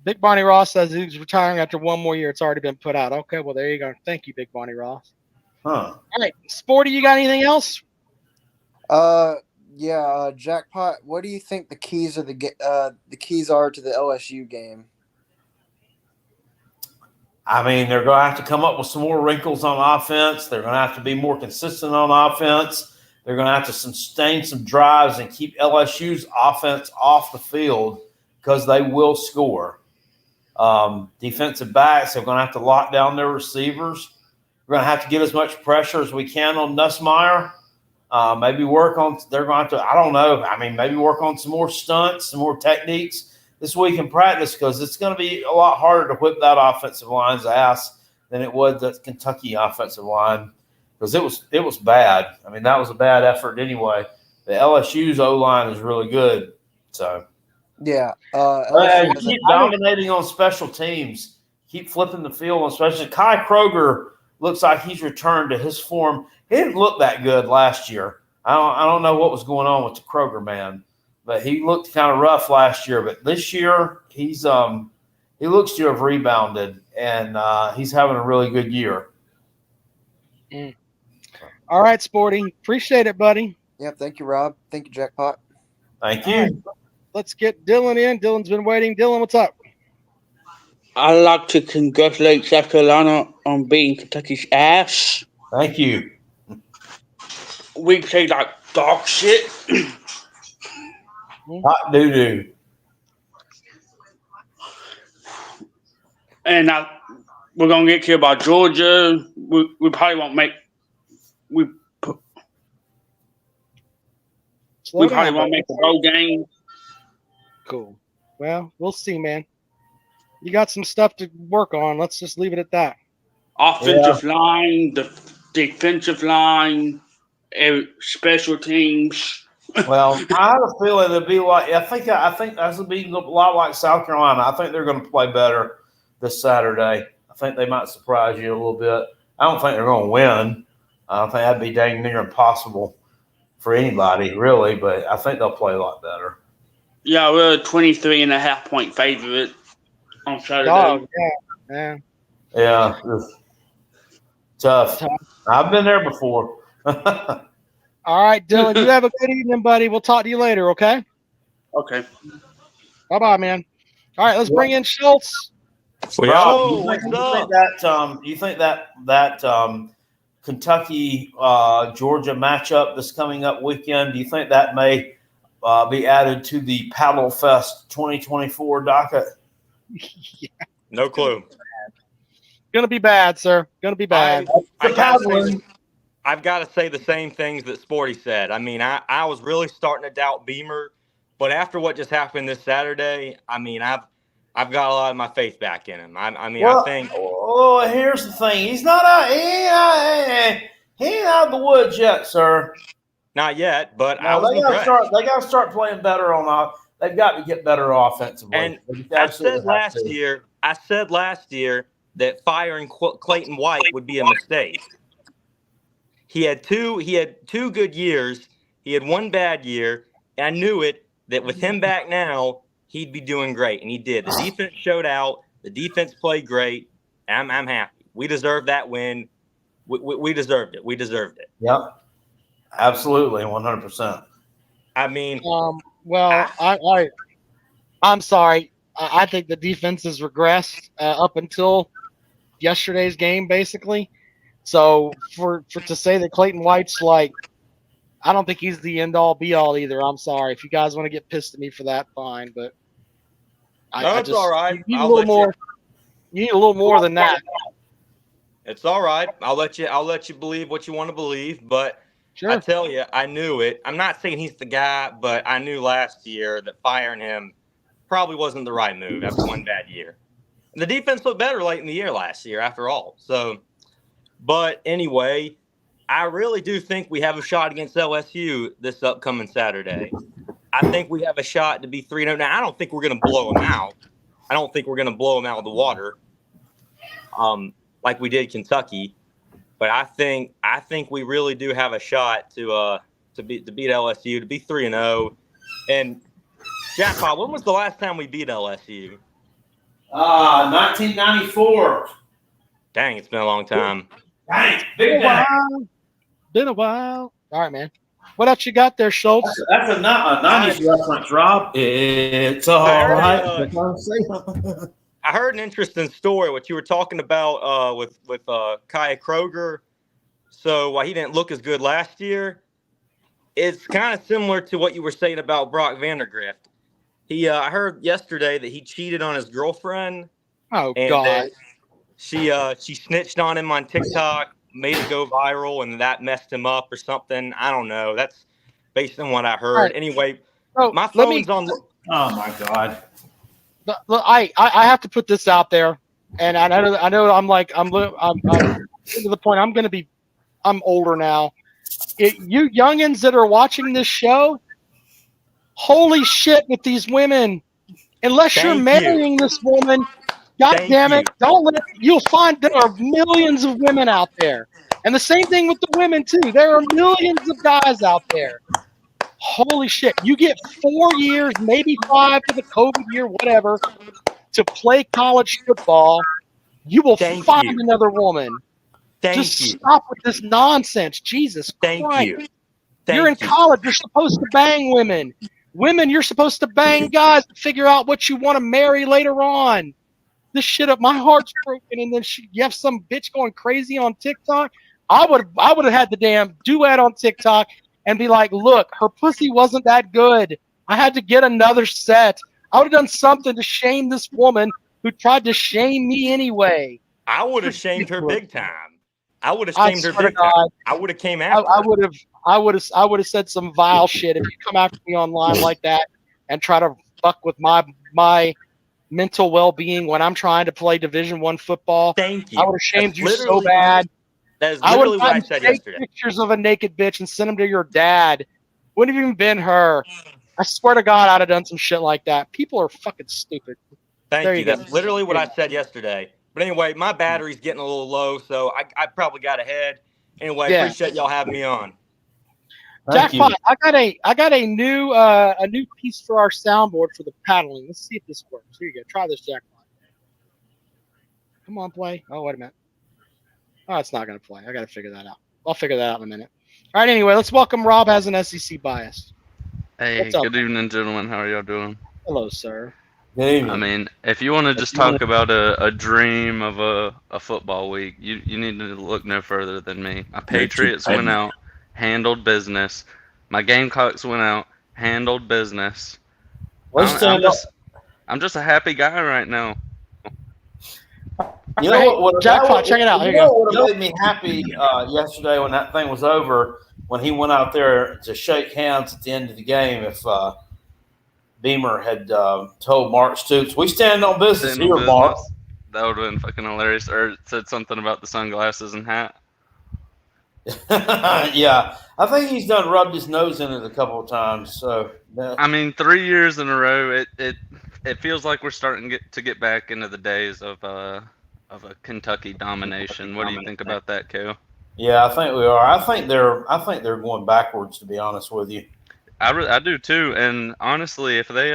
Big Barney Ross says he's retiring after 1 more year. It's already been put out. Okay, well, there you go. Thank you, Big Barney Ross. Huh. All right. Sporty, you got anything else? Yeah, Jackpot. What do you think the keys are to the LSU game? I mean, they're going to have to come up with some more wrinkles on offense. They're going to have to be more consistent on offense. They're going to have to sustain some drives and keep LSU's offense off the field because they will score. Defensive backs are going to have to lock down their receivers. We're going to have to get as much pressure as we can on Nussmeier. Maybe work on – they're going to have to – I don't know. I mean, maybe work on some more stunts, some more techniques this week in practice because it's going to be a lot harder to whip that offensive line's ass than it was the Kentucky offensive line because it was bad. I mean, that was a bad effort anyway. The LSU's O-line is really good. So, yeah. Keep dominating on special teams. Keep flipping the field on special teams. Kai Kroger looks like he's returned to his form. He didn't look that good last year. I don't know what was going on with the Kroger man. But he looked kind of rough last year. But this year, he looks to have rebounded, and he's having a really good year. All right, Sporty. Appreciate it, buddy. Yeah, thank you, Rob. Thank you, Jackpot. Thank you. Right. Let's get Dylan in. Dylan's been waiting. Dylan, what's up? I'd like to congratulate South Carolina on beating Kentucky's ass. Thank you. We played like dog shit. Hot doo-doo. And we're going to get killed by Georgia. We probably won't make – we probably won't make the bowl game. Cool. Well, we'll see, man. You got some stuff to work on. Let's just leave it at that. Offensive line, the defensive line, special teams. Well, I have a feeling it'll be like I think that's going to be a lot like South Carolina. I think they're going to play better this Saturday. I think they might surprise you a little bit. I don't think they're going to win. I think that'd be dang near impossible for anybody, really. But I think they'll play a lot better. Yeah, we're a 23.5-point favorite on Saturday. Oh, yeah. Tough. I've been there before. All right, Dylan, you have a good evening, buddy. We'll talk to you later, okay? Okay. Bye-bye, man. All right, let's bring in Schultz. Rob, you think that Kentucky Georgia matchup this coming up weekend, do you think that may be added to the Paddle Fest 2024 docket? Yeah. No clue. Gonna be bad, sir. Gonna be bad. I've got to say the same things that Sporty said. I mean, I was really starting to doubt Beamer, but after what just happened this Saturday, I mean, I've got a lot of my faith back in him. I think. Oh, here's the thing. He's not out. He ain't out of the woods yet, sir. Not yet, but they got to start playing better on. They've got to get better offensively. And I said last year that firing Clayton White would be a mistake. He had two good years. He had one bad year. And I knew it that with him back now, he'd be doing great, and he did. The defense showed out. The defense played great. I'm happy. We deserved that win. We deserved it. We deserved it. Yep, absolutely, 100%. I mean, I'm sorry. I think the defense has regressed up until yesterday's game, basically. So for to say that Clayton White's like, I don't think he's the end all be all either. I'm sorry. If you guys want to get pissed at me for that, fine. But it's all right. You need a little more. You need a little more than that. It's all right. I'll let you believe what you want to believe. But sure. I tell you, I knew it. I'm not saying he's the guy, but I knew last year that firing him probably wasn't the right move after one bad year. And the defense looked better late in the year last year, after all. So, but anyway, I really do think we have a shot against LSU this upcoming Saturday. I think we have a shot to be 3-0. Now, I don't think we're going to blow them out. I don't think we're going to blow them out of the water like we did Kentucky. But I think we really do have a shot to beat LSU, to be 3-0. And, Jackpot, when was the last time we beat LSU? 1994. Dang, it's been a long time. Dang, big day. Been a while. All right, man. What else you got there, Schultz? That's a 90s reference, Rob. It's all right. I heard an interesting story. What you were talking about with Kaya Kroger. So why he didn't look as good last year? It's kind of similar to what you were saying about Brock Vandergrift. I heard yesterday that he cheated on his girlfriend. Oh and God! That she snitched on him on TikTok, made it go viral, and that messed him up or something. I don't know. That's based on what I heard. Right. Anyway, So my phone's on. Oh my God! Look, I have to put this out there, and I know I'm to the point. I'm older now. You youngins that are watching this show, holy shit with these women. Unless you're marrying this woman, God damn it, you'll find there are millions of women out there. And the same thing with the women too. There are millions of guys out there. Holy shit. You get 4 years, maybe 5 for the COVID year, whatever, to play college football. You will find another woman. Stop with this nonsense. Jesus Christ. You're in college. You're supposed to bang women. Women, you're supposed to bang guys to figure out what you want to marry later on. This shit up, my heart's broken, and then you have some bitch going crazy on TikTok. I would have had the damn duet on TikTok and be like, look, her pussy wasn't that good. I had to get another set. I would have done something to shame this woman who tried to shame me anyway. I would have shamed her big time. I would have shamed her big time. I would have came after her. I would have said some vile shit if you come after me online like that and try to fuck with my mental well-being when I'm trying to play Division I football. Thank you. I would have shamed you so bad. That is literally what I said yesterday. Pictures of a naked bitch and send them to your dad. Wouldn't have even been her. I swear to God, I'd have done some shit like that. People are fucking stupid. Thank you. That's literally what I said yesterday. But anyway, my battery's getting a little low, so I probably got ahead. Anyway, appreciate y'all having me on. Jackpot, I got a new piece for our soundboard for the paddling. Let's see if this works. Here you go. Try this, Jackpot. Come on, play. Oh, wait a minute. Oh, it's not gonna play. I gotta figure that out. I'll figure that out in a minute. All right. Anyway, let's welcome Rob. Has an SEC bias. Hey, good evening, gentlemen. How are y'all doing? Hello, sir. Good evening. I mean, if you want to just talk about a dream of a football week, you need to look no further than me. My Patriots went out, handled business. My Gamecocks went out, handled business. I'm just a happy guy right now. You know what? Jackpot, check it out. You know what made me happy yesterday when that thing was over? When he went out there to shake hands at the end of the game. If Beamer had told Mark Stoops, "We stand on business here, Mark." That would have been fucking hilarious. Or said something about the sunglasses and hat. Yeah, I think he's rubbed his nose in it a couple of times. So I mean, 3 years in a row, it feels like we're starting to get back into the days of a Kentucky domination. What do you think about that, Kale? Yeah, I think we are. I think they're going backwards, to be honest with you. I do too. And honestly, if they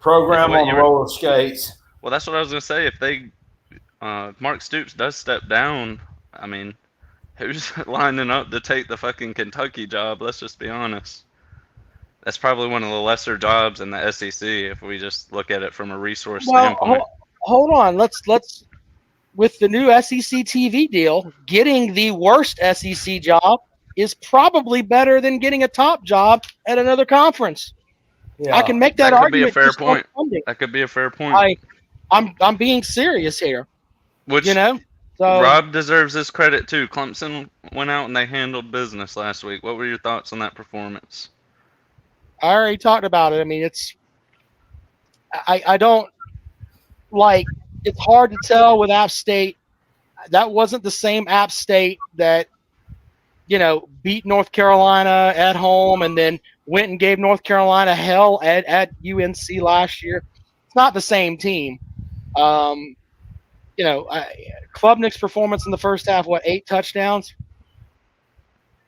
program on roller skates. Well, that's what I was gonna say. If they Mark Stoops does step down, I mean, who's lining up to take the fucking Kentucky job? Let's just be honest. That's probably one of the lesser jobs in the SEC if we just look at it from a resource standpoint. Hold on. Let's with the new SEC TV deal, getting the worst SEC job is probably better than getting a top job at another conference. Yeah. I can make that argument. That could be a fair point. That could be a fair point. I'm being serious here. Which, so Rob deserves his credit too. Clemson went out and they handled business last week. What were your thoughts on that performance? I already talked about it. I mean, I don't like. It's hard to tell with App State. That wasn't the same App State that beat North Carolina at home and then went and gave North Carolina hell at UNC last year. It's not the same team. Klubnik's performance in the first half, 8 touchdowns?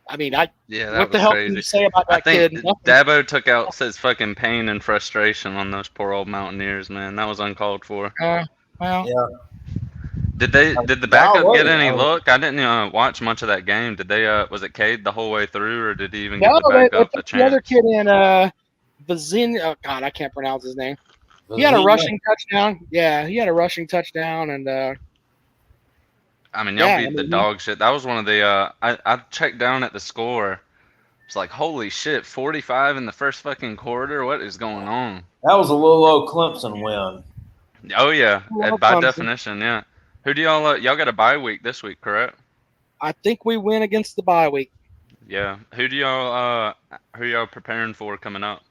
I mean, what the hell can you say about that kid? Dabo took out his fucking pain and frustration on those poor old Mountaineers, man. That was uncalled for. Well, yeah. Did the backup get any look? I didn't watch much of that game. Did they? Was it Cade the whole way through, or did he even get the backup a chance? The other kid in Vizin. Oh God, I can't pronounce his name. He had a rushing touchdown. Yeah, he had a rushing touchdown, and I mean, y'all beat the dog shit. That was one of the. I checked down at the score. It's like, holy shit, 45 in the first fucking quarter. What is going on? That was a little old Clemson win. Oh yeah, by definition, yeah. Who do y'all got a bye week this week, correct? I think we win against the bye week. Yeah. Who y'all preparing for coming up?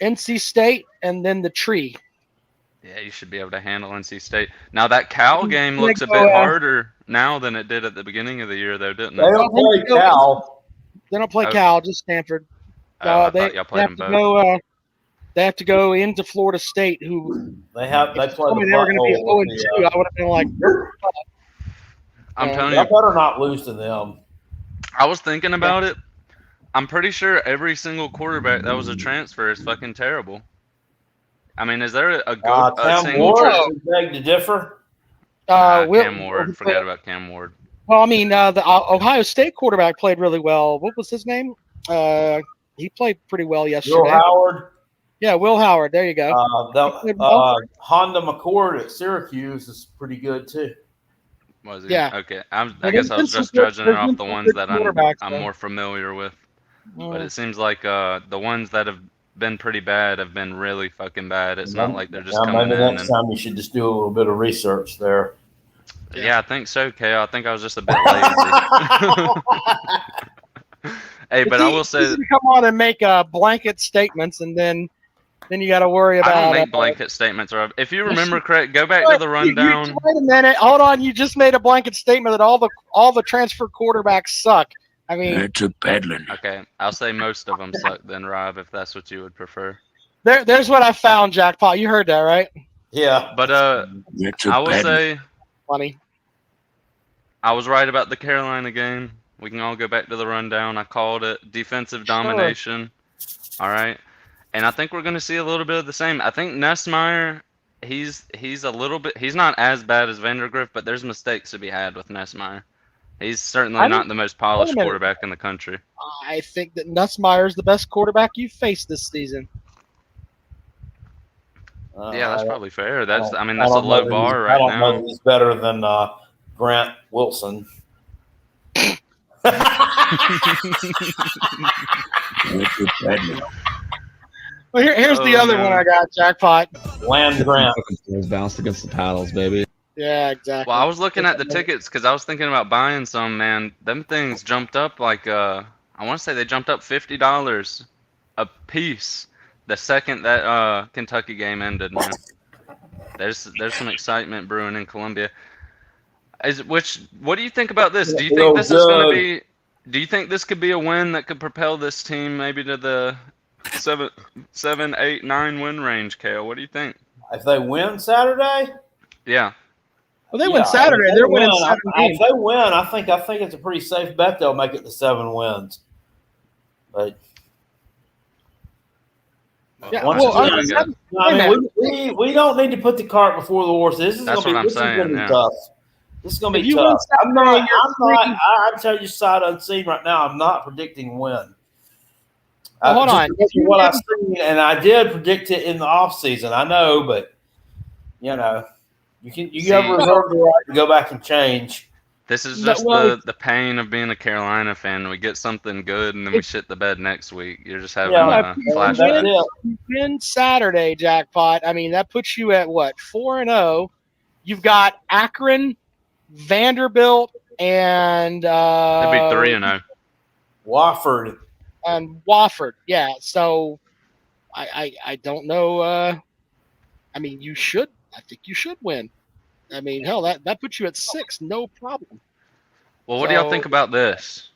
NC State and then the Tree. Yeah, you should be able to handle NC State. Now that Cal game looks a bit harder now than it did at the beginning of the year, though, didn't it? They don't play Cal. They don't play Cal, just Stanford. I thought y'all played them both. They have to go into Florida State, who they play. They were going to be 0-2. I would have been like, I'm telling you, I better not lose to them. I was thinking about it. I'm pretty sure every single quarterback that was a transfer is fucking terrible. I mean, is there a good Cam Ward? Beg to differ. Cam Ward. Forget about Cam Ward. Well, I mean, the Ohio State quarterback played really well. What was his name? He played pretty well yesterday. Will Howard. Yeah, Will Howard. There you go. Honda McCord at Syracuse is pretty good too. Was he? Yeah. Okay. I guess I was just judging it off the ones that I'm more familiar with. But it seems like the ones that have been pretty bad have been really fucking bad. It's not like they're just coming in. Next time you should just do a little bit of research there. Yeah, I think so, Kay. I think I was just a bit lazy. Hey, but I will say, come on and make blanket statements, and then you got to worry about. I don't make blanket statements. Or if you remember correct, go back to the rundown. Wait a minute, hold on. You just made a blanket statement that all the transfer quarterbacks suck. I mean, it's a peddling. Okay, I'll say most of them suck then, Rob, if that's what you would prefer. There's what I found, Jackpot. You heard that, right? Yeah. But I will say, funny. I was right about the Carolina game. We can all go back to the rundown. I called it defensive domination. All right. And I think we're going to see a little bit of the same. I think Nussmeier, he's a little bit, he's not as bad as Vandergriff, but there's mistakes to be had with Nussmeier. He's certainly not the most polished quarterback in the country. I think that Nussmeier is the best quarterback you've faced this season. Yeah, that's probably fair. That's a low bar right now. I don't know if he's better than Grant Wilson. Well, here's the other one I got, Jackpot. Land Grant. Bounced against the paddles, baby. Yeah, exactly. Well, I was looking at the tickets because I was thinking about buying some, man. Them things jumped up like, I want to say they jumped up $50 a piece the second that Kentucky game ended, man. There's some excitement brewing in Columbia. What do you think about this? Do you think this is going to be? Do you think this could be a win that could propel this team maybe to the 7, 8, 9 win range, Kale? What do you think? If they win Saturday? Yeah. Well, they win Saturday. They're winning 7 games. If they win, I think it's a pretty safe bet they'll make it to 7 wins. But yeah, we don't need to put the cart before the horse. This is going to be tough. This is going to be tough. I'm telling you sight unseen right now. I'm not predicting win. Hold on. What I've seen, and I did predict it in the offseason. I know, but you have reserved the right to go back and change. This is just the pain of being a Carolina fan. We get something good, and then we shit the bed next week. You're just having a flashback. Win Saturday, Jackpot. I mean, that puts you at what, 4-0. You've got Akron, Vanderbilt, and it'd be 3-0. Wofford. And Wofford, yeah. So I don't know. I mean, you should. I think you should win. I mean, hell, that puts you at 6, no problem. Well, what do y'all think about this?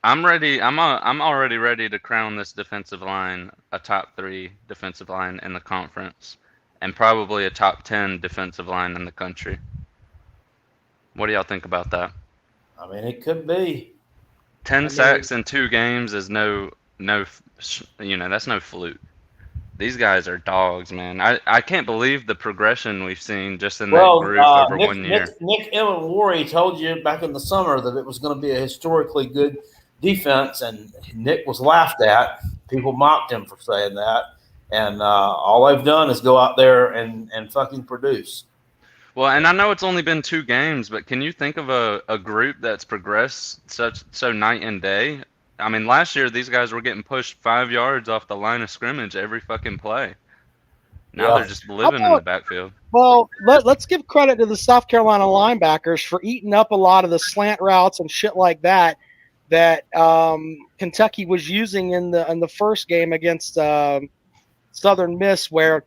I'm ready. I'm already ready to crown this defensive line a top 3 defensive line in the conference, and probably a top 10 defensive line in the country. What do y'all think about that? I mean, it could be. 10 sacks in 2 games is no, that's no fluke. These guys are dogs, man. I can't believe the progression we've seen just in that group over 1 year. Nick Ellenworry told you back in the summer that it was going to be a historically good defense, and Nick was laughed at. People mocked him for saying that. and all they've done is go out there and fucking produce. Well, and I know it's only been 2 games, but can you think of a group that's progressed so night and day? I mean, last year these guys were getting pushed 5 yards off the line of scrimmage every fucking play. Now they're just living in the backfield. Well, let's give credit to the South Carolina linebackers for eating up a lot of the slant routes and shit like that Kentucky was using in the first game against Southern Miss, where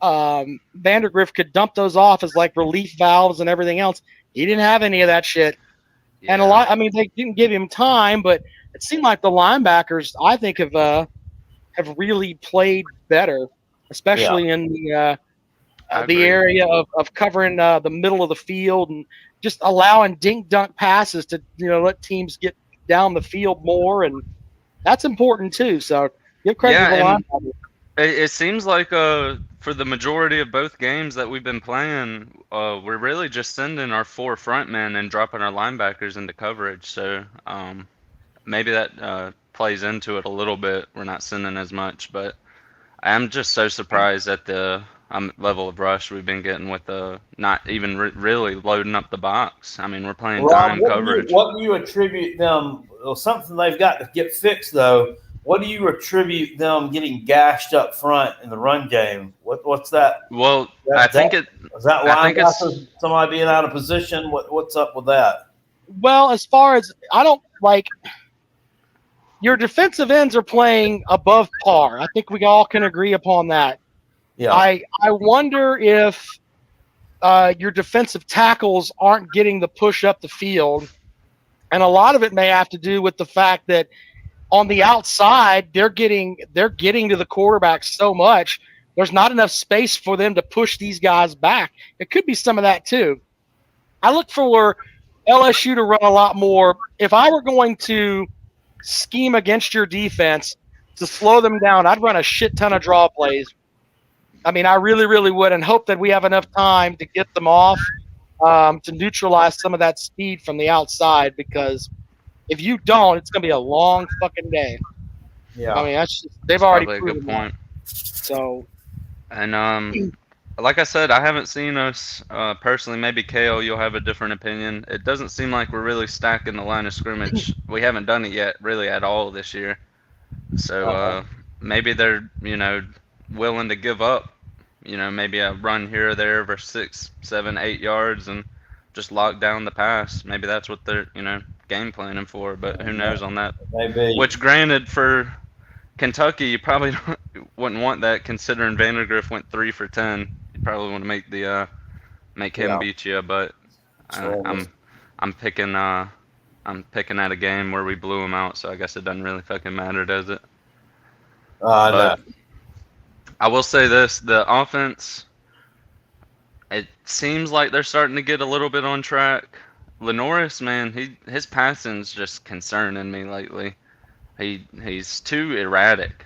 Vandergrift could dump those off as like relief valves and everything else. He didn't have any of that shit. Yeah. And they didn't give him time, but it seemed like the linebackers, I think, have really played better, especially in the area of covering the middle of the field and just allowing dink dunk passes to let teams get down the field more, and that's important too. So give credit to the linebackers. It seems like for the majority of both games that we've been playing, we're really just sending our 4 front men and dropping our linebackers into coverage. So maybe that plays into it a little bit. We're not sending as much, but I'm just so surprised at the level of rush we've been getting with not even really loading up the box. I mean, we're playing dime coverage. What do you attribute them? Well, something they've got to get fixed, though. What do you attribute them getting gashed up front in the run game? What's that? Well, I think linebackers, somebody being out of position. What's up with that? Well, as far as I don't like, your defensive ends are playing above par. I think we all can agree upon that. Yeah. I wonder if your defensive tackles aren't getting the push up the field, and a lot of it may have to do with the fact that on the outside, they're getting to the quarterback so much, there's not enough space for them to push these guys back. It could be some of that too. I look for LSU to run a lot more. If I were going to scheme against your defense to slow them down, I'd run a shit ton of draw plays. I mean, I really, really would, and hope that we have enough time to get them off to neutralize some of that speed from the outside, because if you don't, it's going to be a long fucking day. Yeah. I mean, they've already proven a good point. So, and like I said, I haven't seen us personally. Maybe Kale, you'll have a different opinion. It doesn't seem like we're really stacking the line of scrimmage. We haven't done it yet, really, at all this year. So maybe they're willing to give up. Maybe a run here or there for 6, 7, 8 yards and just lock down the pass. Maybe that's what they're game planning for, but who knows on that. Maybe. Which, granted, for Kentucky, you probably wouldn't want that, considering Vandergrift went 3 for 10. You probably want to make him beat you, but I'm picking at a game where we blew him out, so I guess it doesn't really fucking matter, does it? No. I will say this: the offense, it seems like they're starting to get a little bit on track. Lenoris, man, his passing's just concerning me lately. He's too erratic.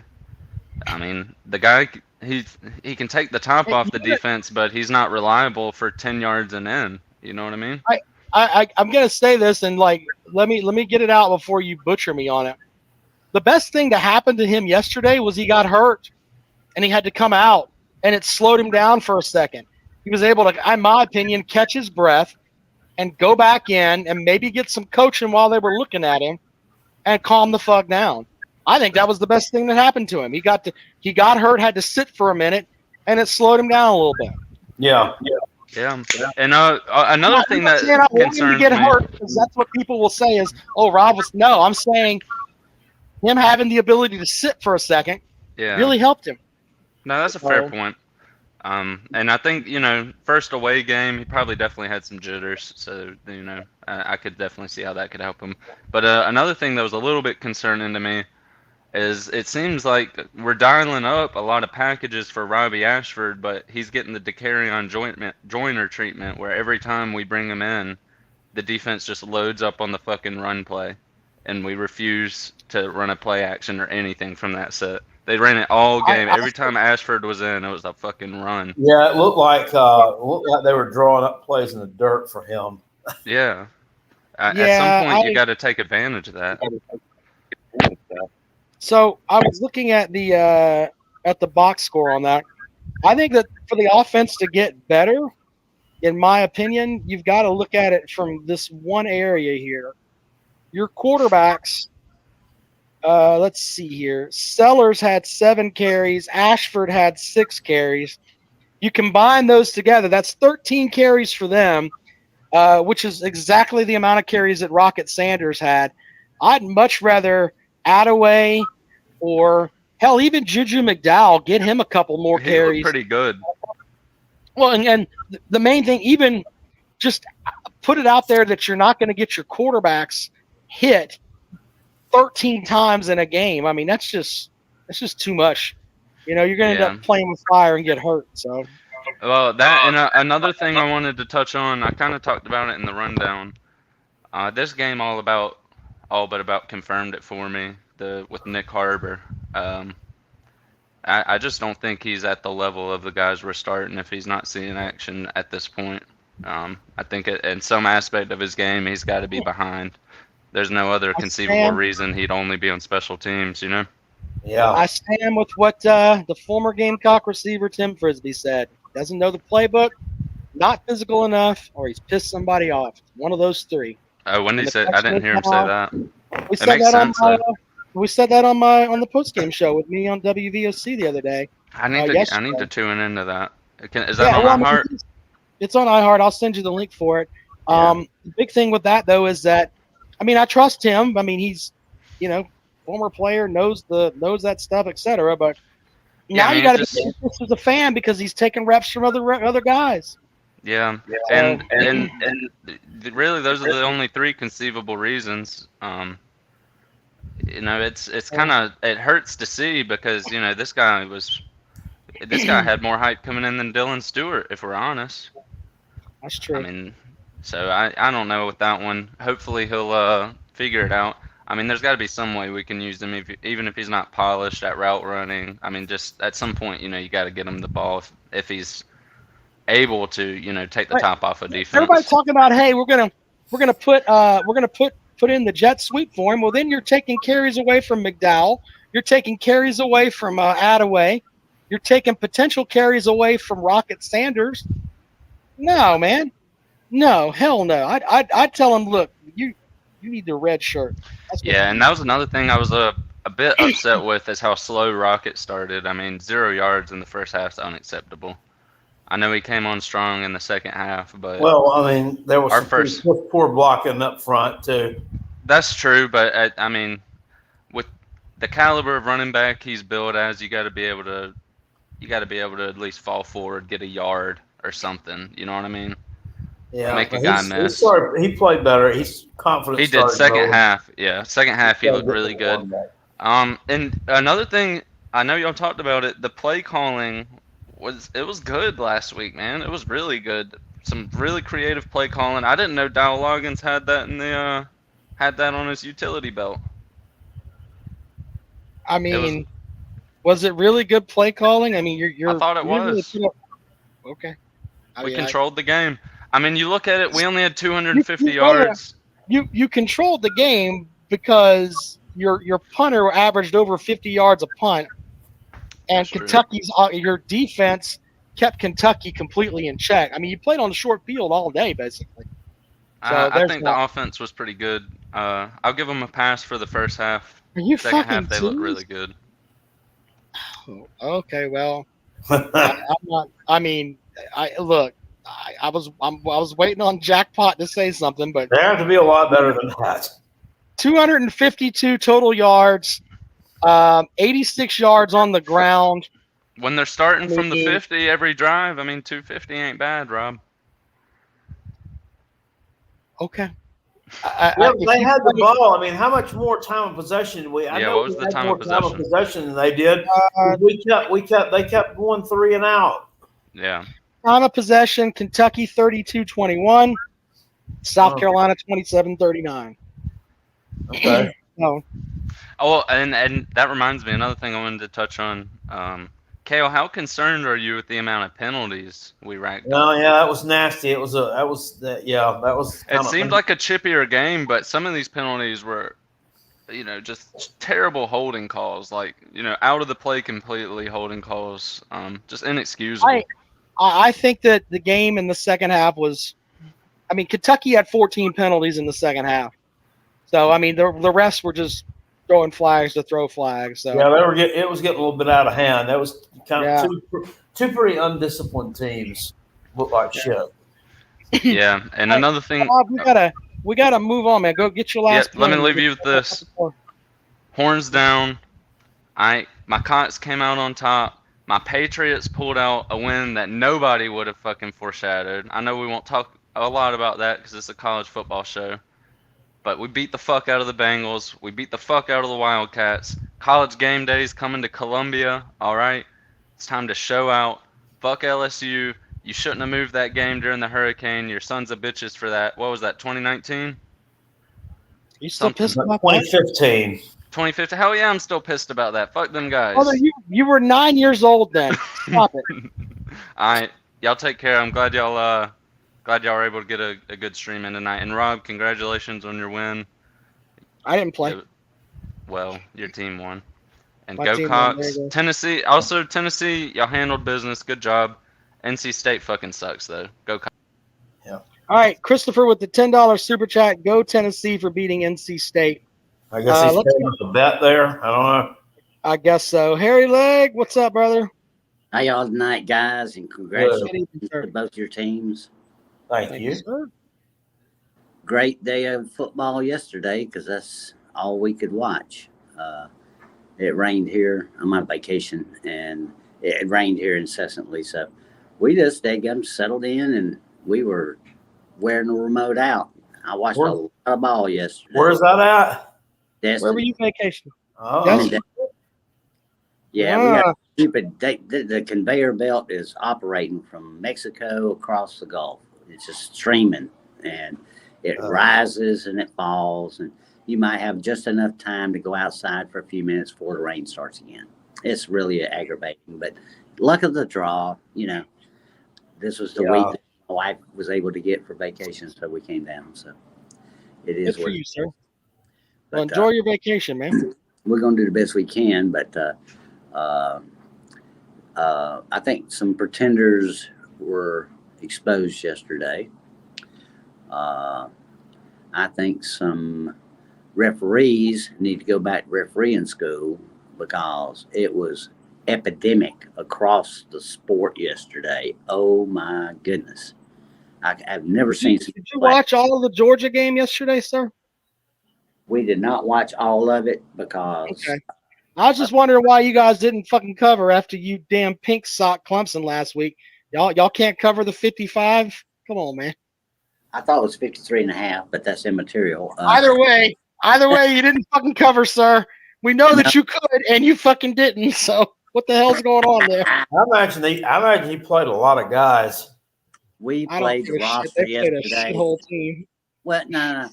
I mean, the guy, he can take the top off the defense, but he's not reliable for 10 yards and in. You know what I mean? I'm gonna say this, and let me get it out before you butcher me on it. The best thing that happened to him yesterday was he got hurt, and he had to come out, and it slowed him down for a second. He was able to, in my opinion, catch his breath and go back in and maybe get some coaching while they were looking at him and calm the fuck down. I think that was the best thing that happened to him. He got hurt, had to sit for a minute, and it slowed him down a little bit. Yeah. And another thing that concerns me, hurt, because that's what people will say is, "Oh, Rob was." No, I'm saying him having the ability to sit for a second really helped him. No, that's a fair point. And I think, first away game, he probably definitely had some jitters. So, I could definitely see how that could help him. But another thing that was a little bit concerning to me is it seems like we're dialing up a lot of packages for Robbie Ashford, but he's getting the Decarion Joyner treatment, where every time we bring him in, the defense just loads up on the fucking run play, and we refuse to run a play action or anything from that set. They ran it all game. Every time Ashford was in, it was a fucking run. Yeah, it looked like they were drawing up plays in the dirt for him. Yeah. At some point, you got to take advantage of that. So I was looking at the at the box score on that. I think that for the offense to get better, in my opinion, you've got to look at it from this one area here. Your quarterbacks, let's see here. Sellers had 7 carries. Ashford had 6 carries. You combine those together, that's 13 carries for them, which is exactly the amount of carries that Rocket Sanders had. I'd much rather Attaway or, hell, even Juju McDowell, get him a couple more He carries. looked pretty good. Well, and the main thing, even just put it out there that you're not going to get your quarterbacks hit 13 times in a game. I mean, that's just too much. You're going to end up playing with fire and get hurt. So, well, that and another thing I wanted to touch on, I kind of talked about it in the rundown. This game all but about confirmed it for me. With Nick Harbor. I just don't think he's at the level of the guys we're starting if he's not seeing action at this point. I think in some aspect of his game, he's got to be behind. There's no other conceivable reason he'd only be on special teams, Yeah. I stand with what the former Gamecock receiver Tim Frisbee said. Doesn't know the playbook, not physical enough, or he's pissed somebody off. One of those 3. Oh, when he said, I didn't hear him say that. We said that on the postgame show with me on WVOC the other day. I need to tune into that. Is that on iHeart? It's on iHeart. I'll send you the link for it. The big thing with that though is that, I trust him. He's, former player, knows that stuff, etc. But now you got to be this as a fan because he's taking reps from other guys. Yeah, and really those are the only 3 conceivable reasons. It's kind of, it hurts to see because this guy had more hype coming in than Dylan Stewart, if we're honest. That's true. So I don't know with that one. Hopefully he'll figure it out. There's got to be some way we can use him, even if he's not polished at route running. Just at some point, you got to get him the ball if he's able to, take the top off of defense. Everybody's talking about, hey, we're gonna put in the jet sweep for him. Well, then you're taking carries away from McDowell. You're taking carries away from Attaway. You're taking potential carries away from Rocket Sanders. No, man. No, hell no. I'd tell him, look, you need the red shirt. And that was another thing I was a bit upset with is how slow Rocket started. 0 yards in the first half is unacceptable. I know he came on strong in the second half, but there was poor blocking up front too. That's true, but with the caliber of running back he's built as, you got to be able to at least fall forward, get a yard or something. You know what I mean? Yeah, make a guy miss. He played better. He's confident. He did second half. Yeah, second half he looked really good. And another thing, I know y'all talked about it. The play calling was good last week, man. It was really good. Some really creative play calling. I didn't know Dow Loggins had that had that on his utility belt. Was it really good play calling? I thought it was. Okay. We controlled the game. You look at it, we only had 250 yards. You controlled the game because your punter averaged over 50 yards a punt, and Kentucky's your defense kept Kentucky completely in check. You played on the short field all day, basically. So I think the offense was pretty good. I'll give them a pass for the first half. Second half, they looked really good. Okay, well, I'm not. I was waiting on Jackpot to say something, but they have to be a lot better than that. 252 total yards, 86 yards on the ground. When they're starting from the 50 every drive, 250 ain't bad, Rob. Okay. They had the ball. How much more time of possession did we? What was the time of possession? Than they did. They kept going 3 and out. Yeah. Time of possession: Kentucky 32-21, South Carolina 27-39. Okay. Oh, and that reminds me, another thing I wanted to touch on. Kale, how concerned are you with the amount of penalties we racked up? No, yeah, that was nasty. That was. It seemed like a chippier game, but some of these penalties were. just terrible holding calls, like, out of the play completely holding calls, just inexcusable. I think that the game in the second half was, Kentucky had 14 penalties in the second half. So, the rest were just throwing flags to throw flags. So yeah, it was getting a little bit out of hand. That was kind of two pretty undisciplined teams. Looked like shit. Yeah, and another thing, Bob, we gotta move on, man. Go get your last. Let me leave you with this. Horns down. My Cox came out on top. My Patriots pulled out a win that nobody would have fucking foreshadowed. I know we won't talk a lot about that because it's a college football show. But we beat the fuck out of the Bengals. We beat the fuck out of the Wildcats. College game days coming to Columbia, all right? It's time to show out. Fuck LSU. You shouldn't have moved that game during the hurricane. Your sons of bitches for that. What was that, 2019? You still pissed about 2015. 2015? Hell yeah, I'm still pissed about that. Fuck them guys. Oh, you were 9 years old then. Stop it. All right. Y'all take care. I'm glad y'all were able to get a good stream in tonight. And Rob, congratulations on your win. I didn't play. Well, your team won. And My Gamecocks, Tennessee. Also, Tennessee, y'all handled business. Good job. NC State fucking sucks, though. Go. Yeah. All right, Christopher with the $10 super chat. Go Tennessee for beating NC State. I guess he's paying us a bet there. I don't know. I guess so. Harry Leg, what's up, brother? How y'all tonight, guys? And congratulations to both your teams. Thank you, sir. Great day of football yesterday because that's all we could watch. It rained here. I'm on vacation, and it rained here incessantly. So we just got settled in, and we were wearing the remote out. I watched a lot of ball yesterday. Where's that at? Destin. Where were you vacationing? Oh, yeah, we got stupid. The conveyor belt is operating from Mexico across the Gulf. It's just streaming, and it rises and it falls, and you might have just enough time to go outside for a few minutes before the rain starts again. It's really aggravating, but luck of the draw. This was the week that my wife was able to get for vacation, so we came down. So it is good for you, sir. But, well, enjoy your vacation, man. We're going to do the best we can, but I think some pretenders were exposed yesterday. I think some referees need to go back to refereeing school because it was epidemic across the sport yesterday. Oh my goodness. I've never seen. Did you watch all of the Georgia game yesterday, sir? We did not watch all of it because. Okay. I was just wondering why you guys didn't fucking cover after you damn pink sock Clemson last week. Y'all can't cover the 55? Come on, man. I thought it was 53.5, but that's immaterial. Either way, you didn't fucking cover, sir. We know that you could, and you fucking didn't. So what the hell's going on there? I imagine he played a lot of guys. We played the roster yesterday. Whole team. Well, no.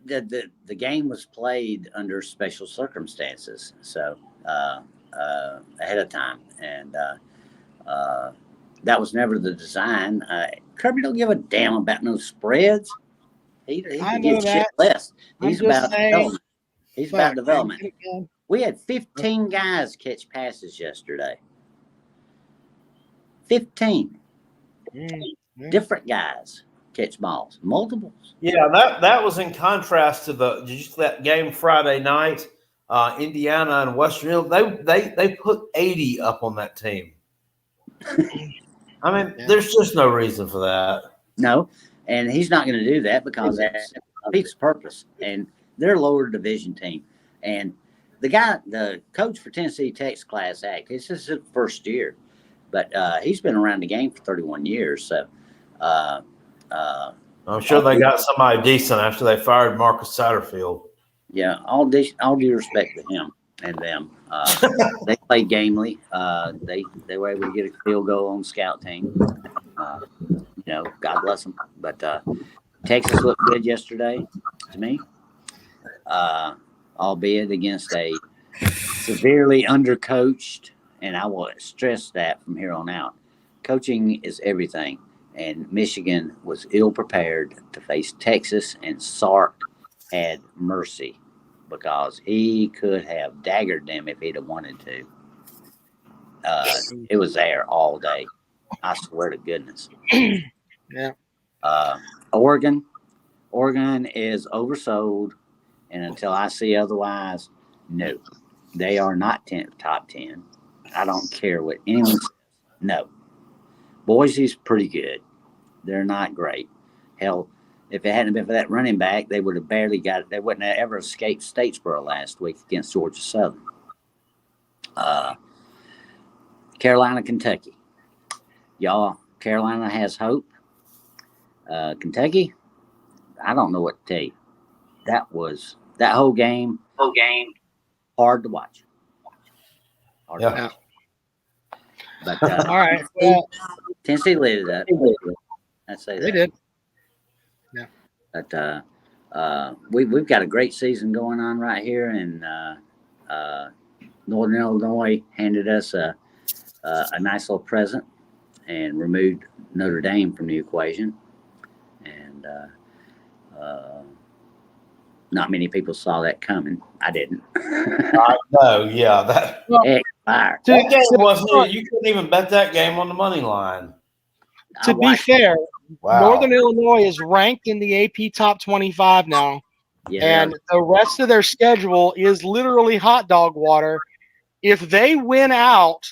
The game was played under special circumstances, so ahead of time, and that was never the design. Kirby don't give a damn about no spreads. He gives shit less. He's about development. He's about development. We had 15 guys catch passes yesterday. 15 different guys catch balls, multiples. Yeah, that was in contrast to that game Friday night, Indiana and Western. They put 80 up on that team. I mean, there's just no reason for that. No, and he's not going to do that because that's defeats purpose. And they're a lower division team. And the coach for Tennessee Tech's class act, this is his first year, but he's been around the game for 31 years. So I'm sure they got somebody decent after they fired Marcus Satterfield. Yeah, all due respect to him and them. They played gamely. They were able to get a field goal on the scout team. God bless them. But Texas looked good yesterday to me, albeit against a severely undercoached, and I will stress that from here on out. Coaching is everything, and Michigan was ill prepared to face Texas, and Sark had mercy. because he could have daggered them if he'd have wanted to. It was there all day. I swear to goodness. Yeah. Oregon is oversold, and until I see otherwise, no, they are not top 10. I don't care what anyone says. No. Boise's pretty good. They're not great. Hell, if it hadn't been for that running back, they would have barely got it. They wouldn't have ever escaped Statesboro last week against Georgia Southern. Carolina, Kentucky. Y'all, Carolina has hope. Kentucky, I don't know what to tell you. That whole game, hard to watch. Hard to watch. But all right, well, Tennessee lit it up. I'd say that they did. Yeah, but we've got a great season going on right here, and Northern Illinois handed us a nice little present and removed Notre Dame from the equation, and not many people saw that coming. I didn't. I know, yeah. That game wasn't. You couldn't even bet that game on the money line. To be fair, Northern Illinois is ranked in the AP top 25 now, and the rest of their schedule is literally hot dog water. If they win out,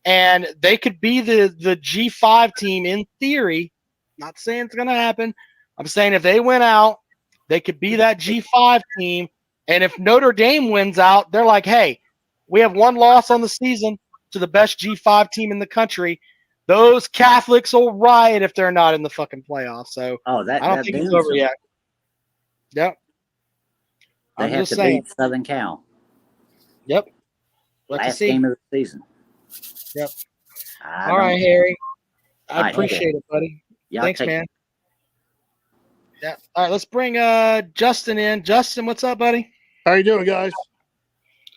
and they could be the G5 team in theory, not saying it's going to happen. I'm saying if they win out, they could be that G5 team. And if Notre Dame wins out, they're like, hey, we have one loss on the season to the best G5 team in the country. Those Catholics will riot if they're not in the fucking playoffs. So I don't think it's over yet. Yep. They have to beat Southern Cal. Yep. Last game of the season. Yep. All right, Harry. I appreciate it, buddy. Yeah, thanks, man. Yeah. All right, let's bring Justin in. Justin, what's up, buddy? How you doing, guys?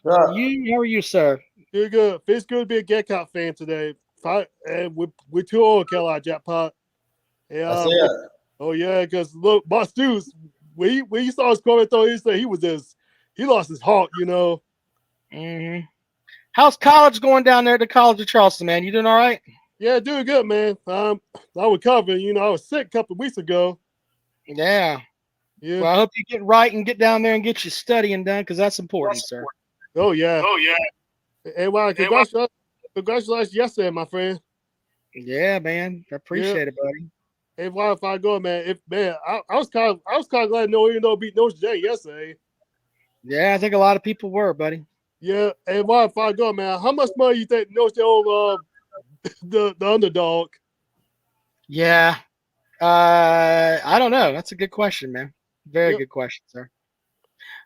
How are you, sir? Doing good. Feels good to be a Gamecock fan today. We're too old, Calloway jackpot. Yeah. That's it. Oh yeah, because look, Boss Deuce, when you saw his comment though, he said he lost his heart, you know. Mm-hmm. How's college going down there at the College of Charleston, man? You doing all right? Yeah, doing good, man. I recovered. You know, I was sick a couple of weeks ago. Yeah. Well, I hope you get right and get down there and get your studying done because that's important, sir. Oh yeah. Hey, wow! Congratulations yesterday, my friend. Yeah, man. I appreciate it, buddy. Hey, wow! If I go, man, I was kind of glad even though beat Notre Dame yesterday. Yeah, I think a lot of people were, buddy. Yeah, and wow! If I go, man, how much money you think Notre Dame the underdog? Yeah. I don't know. That's a good question, man. Very good question, sir.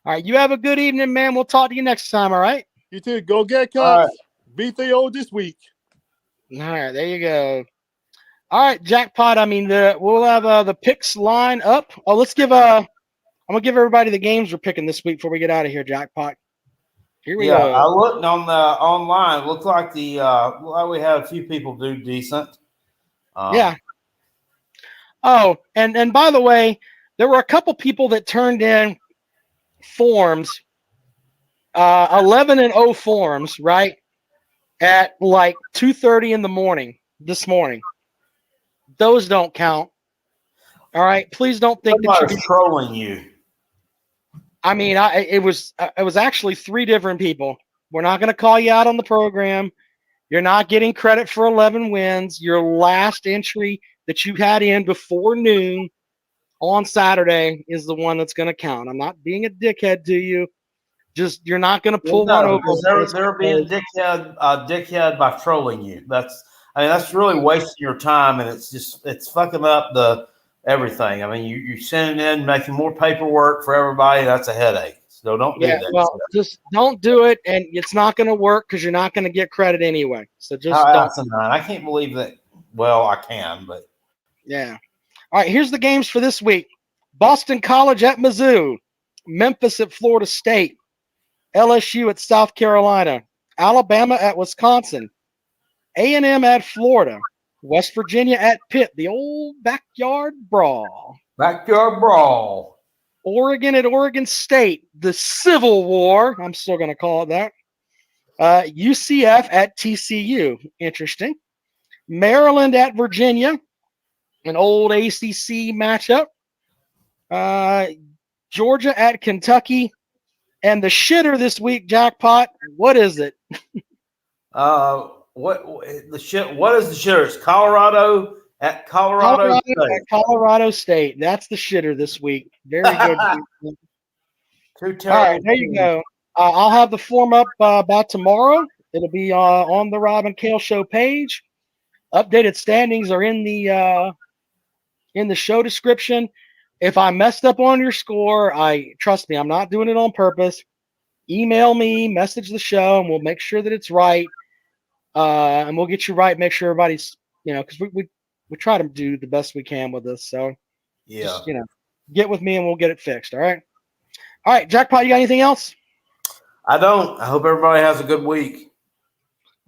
All right. You have a good evening, man. We'll talk to you next time. All right. You too. Go Gamecocks. Beat the old this week. All right. There you go. All right, Jackpot. I mean, we'll have the picks line up. Oh, let's give I'm gonna give everybody the games we're picking this week before we get out of here, Jackpot. Here we go. I looked on the online. It looked like we had a few people do decent. Yeah. Oh, and by the way, there were a couple people that turned in forms, 11-0 forms, right, at like 2:30 in the morning this morning. Those don't count. All right, please don't think that you're trolling you. I mean, it was actually 3 different people. We're not going to call you out on the program. You're not getting credit for 11 wins. Your last entry that you had in before noon on Saturday is the one that's going to count. I'm not being a dickhead to you. Just you're not going to pull one over. They're being a dickhead by trolling you. That's really wasting your time, and it's fucking up everything. I mean, you're sending in, making more paperwork for everybody. That's a headache. So don't do that. Well, just don't do it, and it's not going to work because you're not going to get credit anyway. So just don't. I can't believe that. Well, I can, but yeah. All right, here's the games for this week. Boston College at Mizzou, Memphis at Florida State, LSU at South Carolina, Alabama at Wisconsin, A&M at Florida, West Virginia at Pitt, the old backyard brawl. Backyard brawl. Oregon at Oregon State, the Civil War. I'm still going to call it that. UCF at TCU. Interesting. Maryland at Virginia, an old ACC matchup. Georgia at Kentucky. And the shitter this week, Jackpot, what is it? What is the shitter? It's Colorado at Colorado State. At Colorado State. That's the shitter this week. Very good. All right, there you go. I'll have the form up by tomorrow. It'll be on the Rob and Kale Show page. Updated standings are in the show description. If I messed up on your score, trust me, I'm not doing it on purpose. Email me, message the show, and we'll make sure that it's right. And we'll get you right. Make sure everybody's, because we try to do the best we can with this. So just, get with me and we'll get it fixed. All right. All right, Jackpot, you got anything else? I don't. I hope everybody has a good week.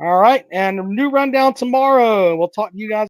All right. And a new rundown tomorrow. We'll talk to you guys.